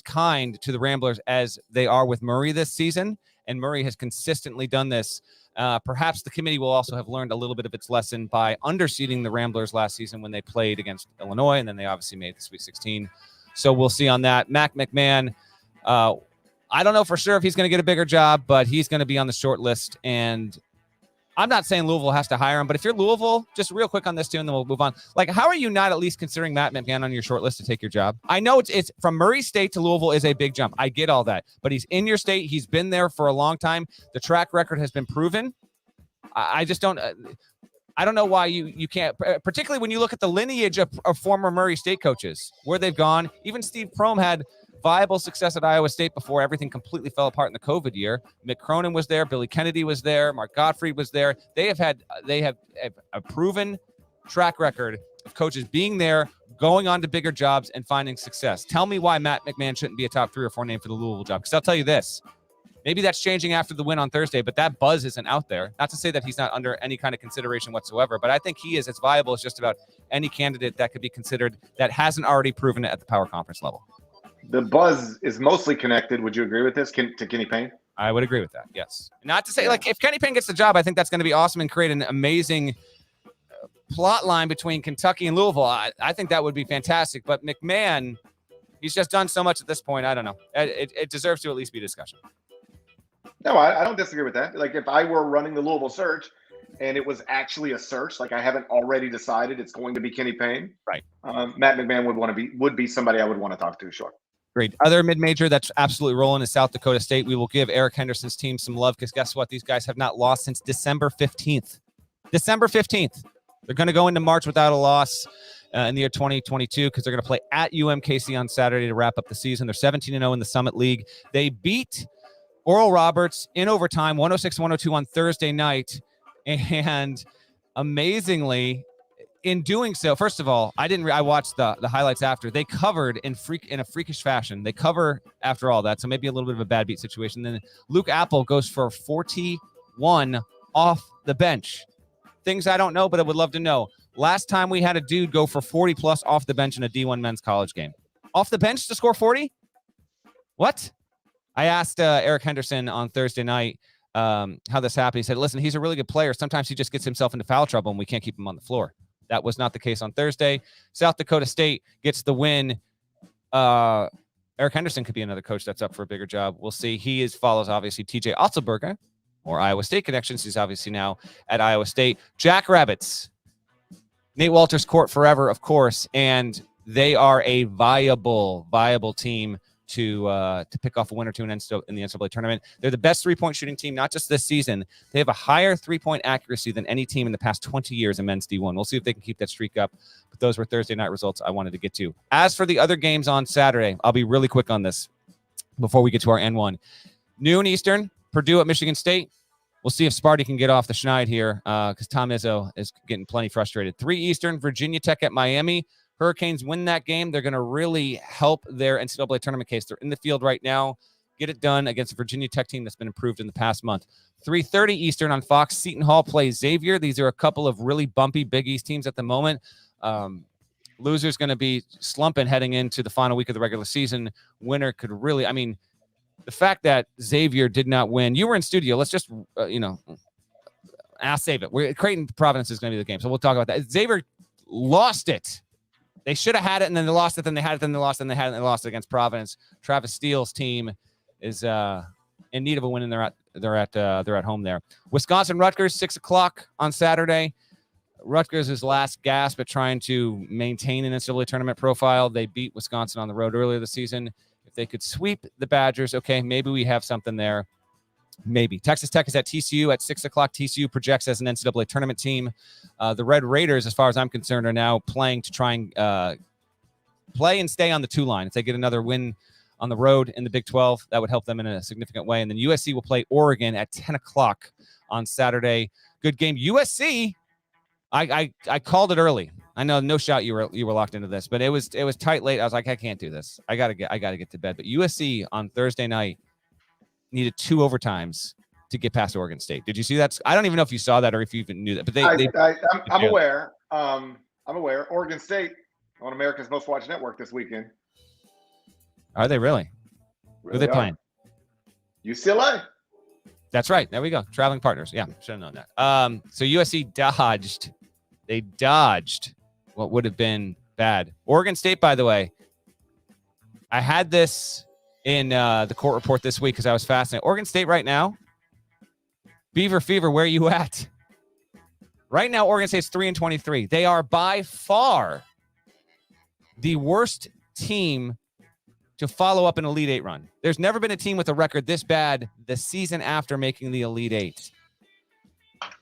kind to the Ramblers as they are with Murray this season. And Murray has consistently done this. Perhaps the committee will also have learned a little bit of its lesson by underseeding the Ramblers last season when they played against Illinois, and then they obviously made the Sweet 16. So we'll see on that. Mac McMahon, I don't know for sure if he's going to get a bigger job, but he's going to be on the short list. And I'm not saying Louisville has to hire him, but if you're Louisville, just real quick on this too, and then we'll move on. Like, how are you not at least considering Matt McMahon on your short list to take your job? I know it's from Murray State to Louisville is a big jump. I get all that, but he's in your state. He's been there for a long time. The track record has been proven. I just don't. I don't know why you can't, particularly when you look at the lineage of former Murray State coaches, where they've gone. Even Steve Prohm had viable success at Iowa State before everything completely fell apart in the COVID year. Mick Cronin was there. Billy Kennedy was there. Mark Gottfried was there. They have a proven track record of coaches being there, going on to bigger jobs, and finding success. Tell me why Matt McMahon shouldn't be a top 3 or 4 name for the Louisville job. Because I'll tell you this. Maybe that's changing after the win on Thursday, but that buzz isn't out there. Not to say that he's not under any kind of consideration whatsoever, but I think he is as viable as just about any candidate that could be considered that hasn't already proven it at the power conference level. The buzz is mostly connected. Would you agree with this to Kenny Payne? I would agree with that. Yes. Not to say if Kenny Payne gets the job, I think that's going to be awesome and create an amazing plot line between Kentucky and Louisville. I think that would be fantastic. But McMahon, he's just done so much at this point. I don't know. It deserves to at least be discussion. No, I don't disagree with that. Like if I were running the Louisville search and it was actually a search, like I haven't already decided it's going to be Kenny Payne. Right. Matt McMahon would be somebody I would want to talk to. Sure. Great. Other mid-major that's absolutely rolling is South Dakota State. We will give Eric Henderson's team some love because guess what? These guys have not lost since December 15th. December 15th. They're going to go into March without a loss in the year 2022 because they're going to play at UMKC on Saturday to wrap up the season. They're 17-0 in the Summit League. They beat Oral Roberts in overtime, 106-102 on Thursday night. And amazingly, in doing so, first of all, I watched the highlights after. They covered in a freakish fashion. They cover after all that, so maybe a little bit of a bad beat situation. Then Luke Apple goes for 41 off the bench. Things I don't know, but I would love to know. Last time we had a dude go for 40 plus off the bench in a D1 men's college game. Off the bench to score 40? What? I asked Eric Henderson on Thursday night how this happened. He said, listen, he's a really good player. Sometimes he just gets himself into foul trouble and we can't keep him on the floor. That was not the case on Thursday. South Dakota State gets the win. Eric Henderson could be another coach that's up for a bigger job. We'll see. He follows, obviously, TJ Otzelberger, or Iowa State connections. He's obviously now at Iowa State. Jackrabbits. Nate Walters court forever, of course, and they are a viable team to pick off a win or two in the NCAA tournament. They're the best three-point shooting team, not just this season. They have a higher three-point accuracy than any team in the past 20 years in men's D1. We'll see if they can keep that streak up. But those were Thursday night results I wanted to get to. As for the other games on Saturday, I'll be really quick on this before we get to our N1. Noon Eastern, Purdue at Michigan State. We'll see if Sparty can get off the schneid here because Tom Izzo is getting plenty frustrated. 3 Eastern, Virginia Tech at Miami. Hurricanes win that game. They're going to really help their NCAA tournament case. They're in the field right now. Get it done against a Virginia Tech team that's been improved in the past month. 3:30 Eastern on Fox. Seton Hall plays Xavier. These are a couple of really bumpy Big East teams at the moment. Loser's going to be slumping heading into the final week of the regular season. Winner could really, the fact that Xavier did not win. You were in studio. Let's just, I'll save it. Creighton Providence is going to be the game. So we'll talk about that. Xavier lost it. They should have had it, and then they lost it, then they had it, then they lost it, and they had it, and they lost it against Providence. Travis Steele's team is in need of a win, and they're at home there. Wisconsin-Rutgers, 6:00 on Saturday. Rutgers' last gasp at trying to maintain an NCAA tournament profile. They beat Wisconsin on the road earlier this season. If they could sweep the Badgers, okay, maybe we have something there. Maybe. Texas Tech is at TCU at 6:00. TCU projects as an NCAA tournament team. The Red Raiders, as far as I'm concerned, are now playing to try and play and stay on the 2 line. If they get another win on the road in the Big 12, that would help them in a significant way. And then USC will play Oregon at 10:00 on Saturday. Good game. USC, I called it early. I know, no shot you were locked into this, but it was tight late. I was like, I can't do this. I gotta get to bed. But USC on Thursday night needed 2 overtimes to get past Oregon State. Did you see that? I don't even know if you saw that or if you even knew that. But I'm aware. I'm aware. Oregon State on America's Most Watched Network this weekend. Are they really? Who are they playing? UCLA. That's right. There we go. Traveling partners. Yeah, should have known that. So USC dodged. They dodged what would have been bad. Oregon State, by the way, I had this in the court report this week because I was fascinated. Oregon State right now, Beaver Fever, where are you at? Right now, Oregon State's 3-23. They are by far the worst team to follow up an Elite 8 run. There's never been a team with a record this bad the season after making the Elite 8.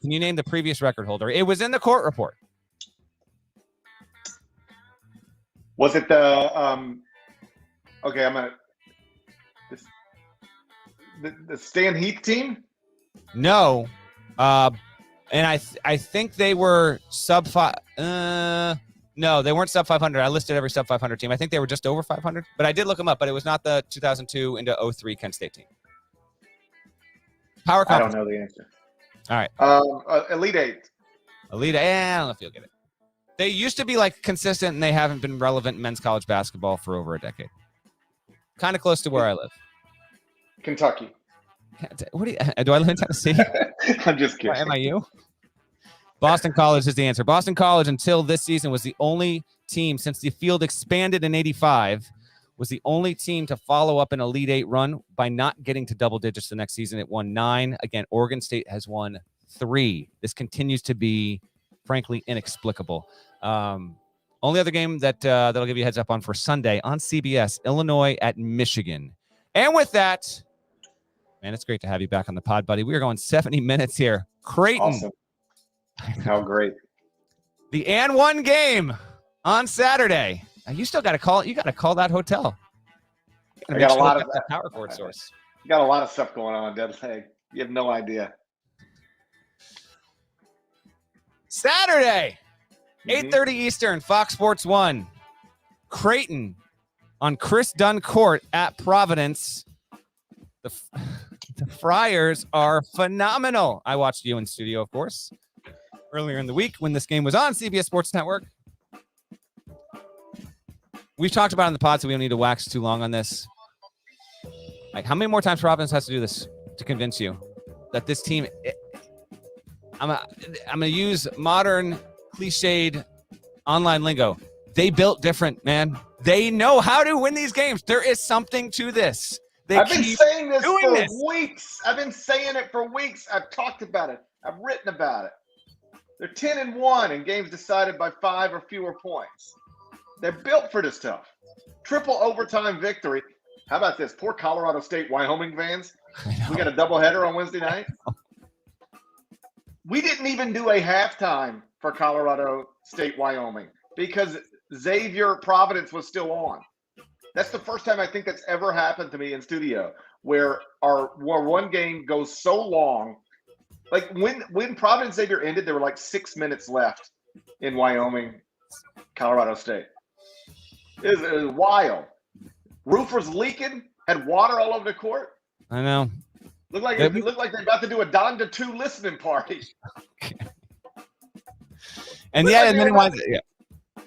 Can you name the previous record holder? It was in the court report. Was it the okay, I'm gonna the Stan Heath team? No. And I think they were sub 5. No, they weren't sub 500. I listed every sub 500 team. I think they were just over 500, but I did look them up, but it was not the 2002 into 03 Kent State team. Power conference. I don't know the answer. All right. Elite 8. Elite 8. I don't know if you'll get it. They used to be like consistent, and they haven't been relevant in men's college basketball for over a decade. kind of close to where I live. Kentucky. What do I live in Tennessee? I'm just kidding. Am I you? Boston College is the answer. Boston College, until this season, was the only team since the field expanded in '85, was the only team to follow up an Elite Eight run by not getting to double digits the next season. It won 9. Again, Oregon State has won 3. This continues to be, frankly, inexplicable. Only other game that'll give you a heads up on for Sunday on CBS, Illinois at Michigan. And with that, man, it's great to have you back on the pod, buddy. We are going 70 minutes here. Creighton. Awesome. How great. The N1 game on Saturday. Now, you still got to call it. You got to call that hotel. I got a lot of that power cord source. You got a lot of stuff going on, Dead Leg. You have no idea. Saturday, 8:30 Eastern, Fox Sports 1. Creighton on Chris Dunn Court at Providence. The Friars are phenomenal. I watched you in studio, of course, earlier in the week when this game was on CBS Sports Network. We've talked about it in the pod, so we don't need to wax too long on this. Like, how many more times Providence has to do this to convince you that this team? I'm gonna use modern, cliched online lingo. They built different, man. They know how to win these games. There is something to this. I've been saying this for weeks. I've been saying it for weeks. I've talked about it. I've written about it. They're 10-1 in games decided by 5 or fewer points. They're built for this stuff. Triple overtime victory. How about this? Poor Colorado State, Wyoming fans. We got a doubleheader on Wednesday night. We didn't even do a halftime for Colorado State, Wyoming because Xavier Providence was still on. That's the first time I think that's ever happened to me in studio where one game goes so long. Like when Providence Xavier ended, there were like 6 minutes left in Wyoming, Colorado State. It was wild. Roof was leaking, had water all over the court. I know. Looked like they're about to do a Don to 2 listening party. And Looked then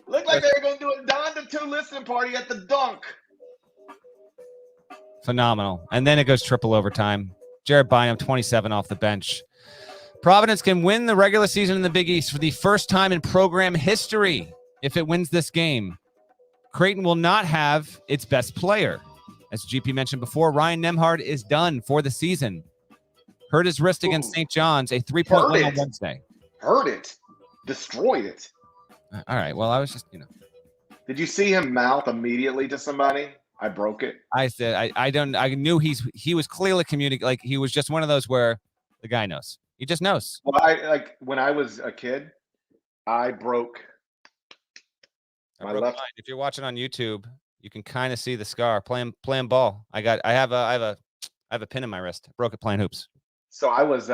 looked like they were going to do a Don to 2 listening party at the dunk. Phenomenal. And then it goes triple overtime. Jared Bynum, 27 off the bench. Providence can win the regular season in the Big East for the first time in program history if it wins this game. Creighton will not have its best player. As GP mentioned before, Ryan Nembhard is done for the season. Hurt his wrist against St. John's, a 3-point win on Wednesday. Hurt it. Destroyed it. All right. Well, I was just, Did you see him mouth immediately to somebody? I broke it. I said, I knew he was clearly communicating. Like, he was just one of those where the guy knows. He just knows. Well, when I was a kid, I broke my left. Mine. If you're watching on YouTube, you can kind of see the scar playing ball. I have a pin in my wrist. I broke it playing hoops. So I was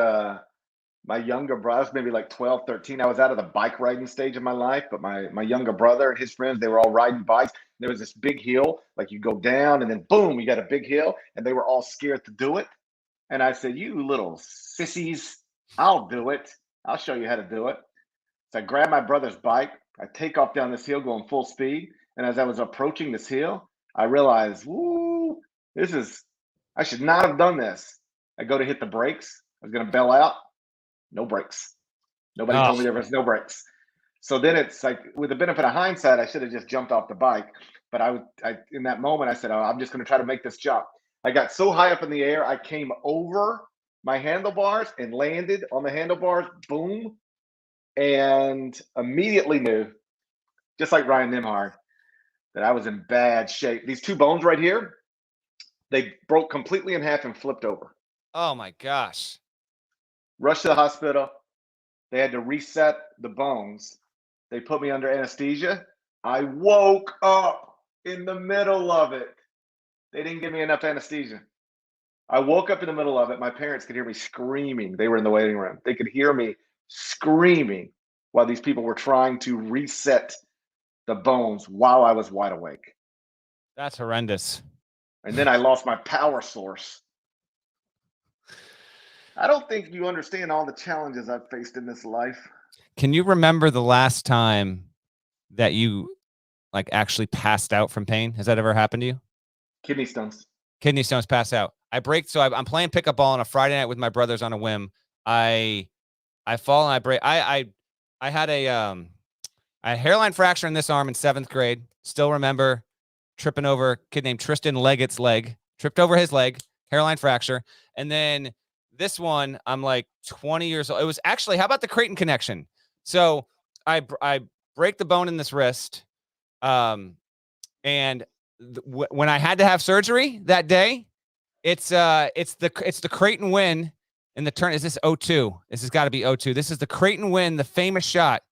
my younger brother, I was maybe like 12, 13. I was out of the bike riding stage of my life, but my younger brother and his friends, they were all riding bikes. There was this big hill, like you go down and then boom, you got a big hill, and they were all scared to do it. And I said, "You little sissies, I'll do it. I'll show you how to do it." So I grabbed my brother's bike. I take off down this hill going full speed. And as I was approaching this hill, I realized, woo, I should not have done this. I go to hit the brakes. I was going to bail out. No brakes. Nobody told me there was no brakes. So then it's like, with the benefit of hindsight, I should have just jumped off the bike. But I in that moment, I said, I'm just going to try to make this jump. I got so high up in the air, I came over my handlebars and landed on the handlebars. Boom. And immediately knew, just like Ryan Nembhard, that I was in bad shape. These 2 bones right here, they broke completely in half and flipped over. Oh, my gosh. Rushed to the hospital. They had to reset the bones. They put me under anesthesia. I woke up in the middle of it. They didn't give me enough anesthesia. I woke up in the middle of it. My parents could hear me screaming. They were in the waiting room. They could hear me screaming while these people were trying to reset the bones while I was wide awake. That's horrendous. And then I lost my power source. I don't think you understand all the challenges I've faced in this life. Can you remember the last time that you actually passed out from pain? Has that ever happened to you? Kidney stones. Kidney stones, pass out. I break. So I'm playing pickup ball on a Friday night with my brothers on a whim. I fall and I break. I had a hairline fracture in this arm in 7th grade. Still remember tripping over a kid named Tristan Leggett's leg. Tripped over his leg, hairline fracture. And then this one, I'm like 20 years old. It was actually, how about the Creighton connection? So I break the bone in this wrist. And when I had to have surgery that day, it's the Creighton win in the turn. Is this 0-2? This has got to be 0-2. This is the Creighton win, the famous shot.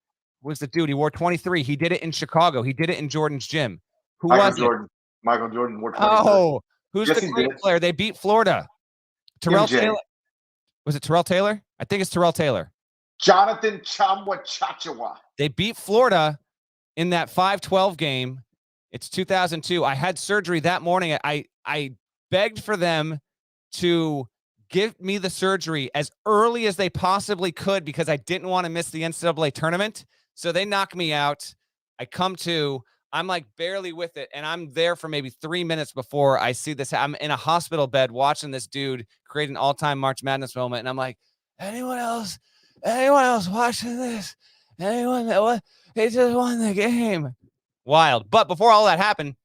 Was the dude? He wore 23. He did it in Chicago. He did it in Jordan's gym. Who was it? Michael Jordan wore 23. Oh, who's the Creighton player? They beat Florida. Terrell Taylor. Was it Terrell Taylor? I think it's Terrell Taylor. Jonathan Chachawa. They beat Florida in that 5-12 game. It's 2002. I had surgery that morning. I begged for them to give me the surgery as early as they possibly could because I didn't want to miss the NCAA tournament. So they knock me out. I come to, I'm like barely with it. And I'm there for maybe 3 minutes before I see this. I'm in a hospital bed watching this dude create an all-time March Madness moment. And I'm like, anyone else watching this? Anyone that he just won the game? Wild. But before all that happened,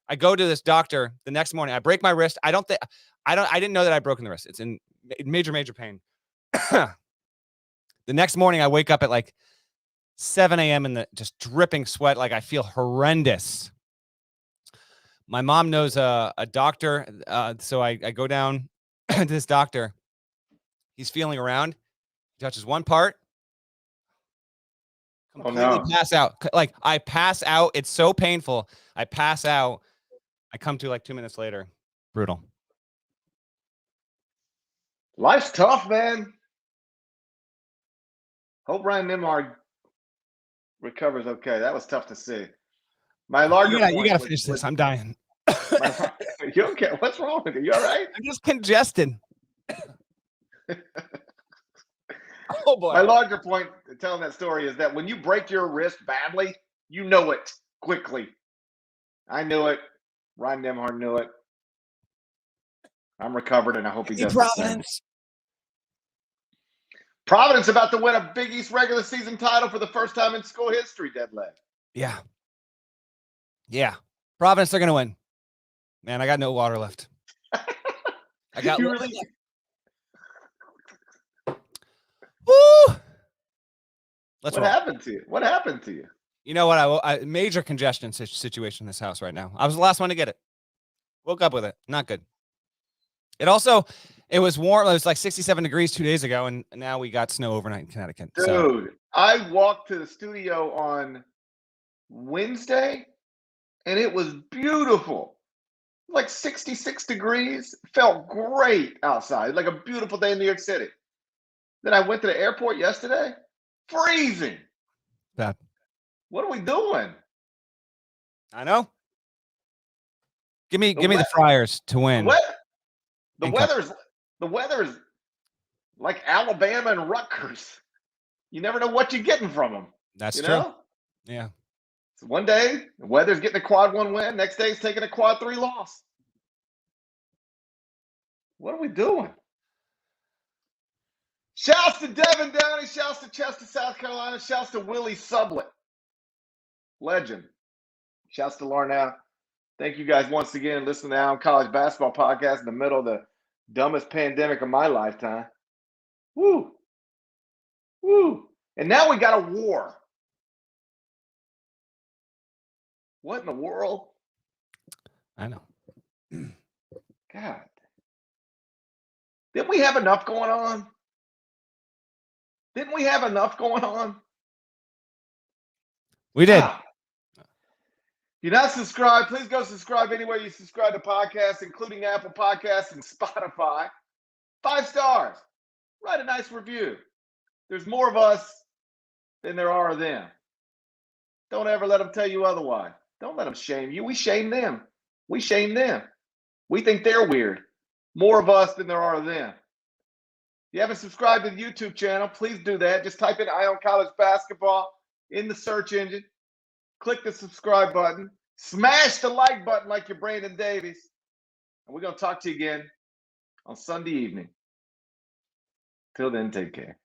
I go to this doctor the next morning. I break my wrist. I didn't know that I'd broken the wrist. It's in major pain. The next morning I wake up at like 7 a.m. in the just dripping sweat. Like I feel horrendous. My mom knows a doctor. So I go down to this doctor. He's feeling around. He touches one part. Completely pass out. Like I pass out. It's so painful. I pass out. I come to like 2 minutes later. Brutal. Life's tough, man. Hope Ryan Nimhard recovers okay. That was tough to see. My larger point. You got to finish this. I'm dying. You okay? What's wrong with you? You all right? I'm just congested. Oh boy. My larger point to telling that story is that when you break your wrist badly, you know it quickly. I knew it. Ryan Nimhard knew it. I'm recovered, and I hope he does. Providence. Providence about to win a Big East regular season title for the first time in school history, dead leg. Yeah. Providence, they're going to win. Man, I got no water left. I got you really... Woo! What happened to you? What happened to you? You know what? I major congestion situation in this house right now. I was the last one to get it. Woke up with it. Not good. It was warm. It was like 67 degrees 2 days ago, and now we got snow overnight in Connecticut. Dude, I walked to the studio on Wednesday, and it was beautiful. Like 66 degrees. Felt great outside. Like a beautiful day in New York City. Then I went to the airport yesterday. Freezing. Bad. What are we doing? I know. Give me the Friars to win. The weather is like Alabama and Rutgers. You never know what you're getting from them. That's true. Know? Yeah. So one day the weather's getting a quad 1 win. Next day it's taking a quad 3 loss. What are we doing? Shouts to Devin Downey. Shouts to Chester, South Carolina. Shouts to Willie Sublett. Legend. Shouts to Larnell. Thank you guys once again. Listen to the College Basketball Podcast in the middle of the dumbest pandemic of my lifetime. Woo. And now we got a war. What in the world? I know. God. Didn't we have enough going on? We did. If you're not subscribed, please go subscribe anywhere you subscribe to podcasts, including Apple Podcasts and Spotify. 5 stars. Write a nice review. There's more of us than there are of them. Don't ever let them tell you otherwise. Don't let them shame you. We shame them. We think they're weird. More of us than there are of them. If you haven't subscribed to the YouTube channel, please do that. Just type in Ion College Basketball in the search engine. Click the subscribe button. Smash the like button like you're Brandon Davies. And we're going to talk to you again on Sunday evening. Till then, take care.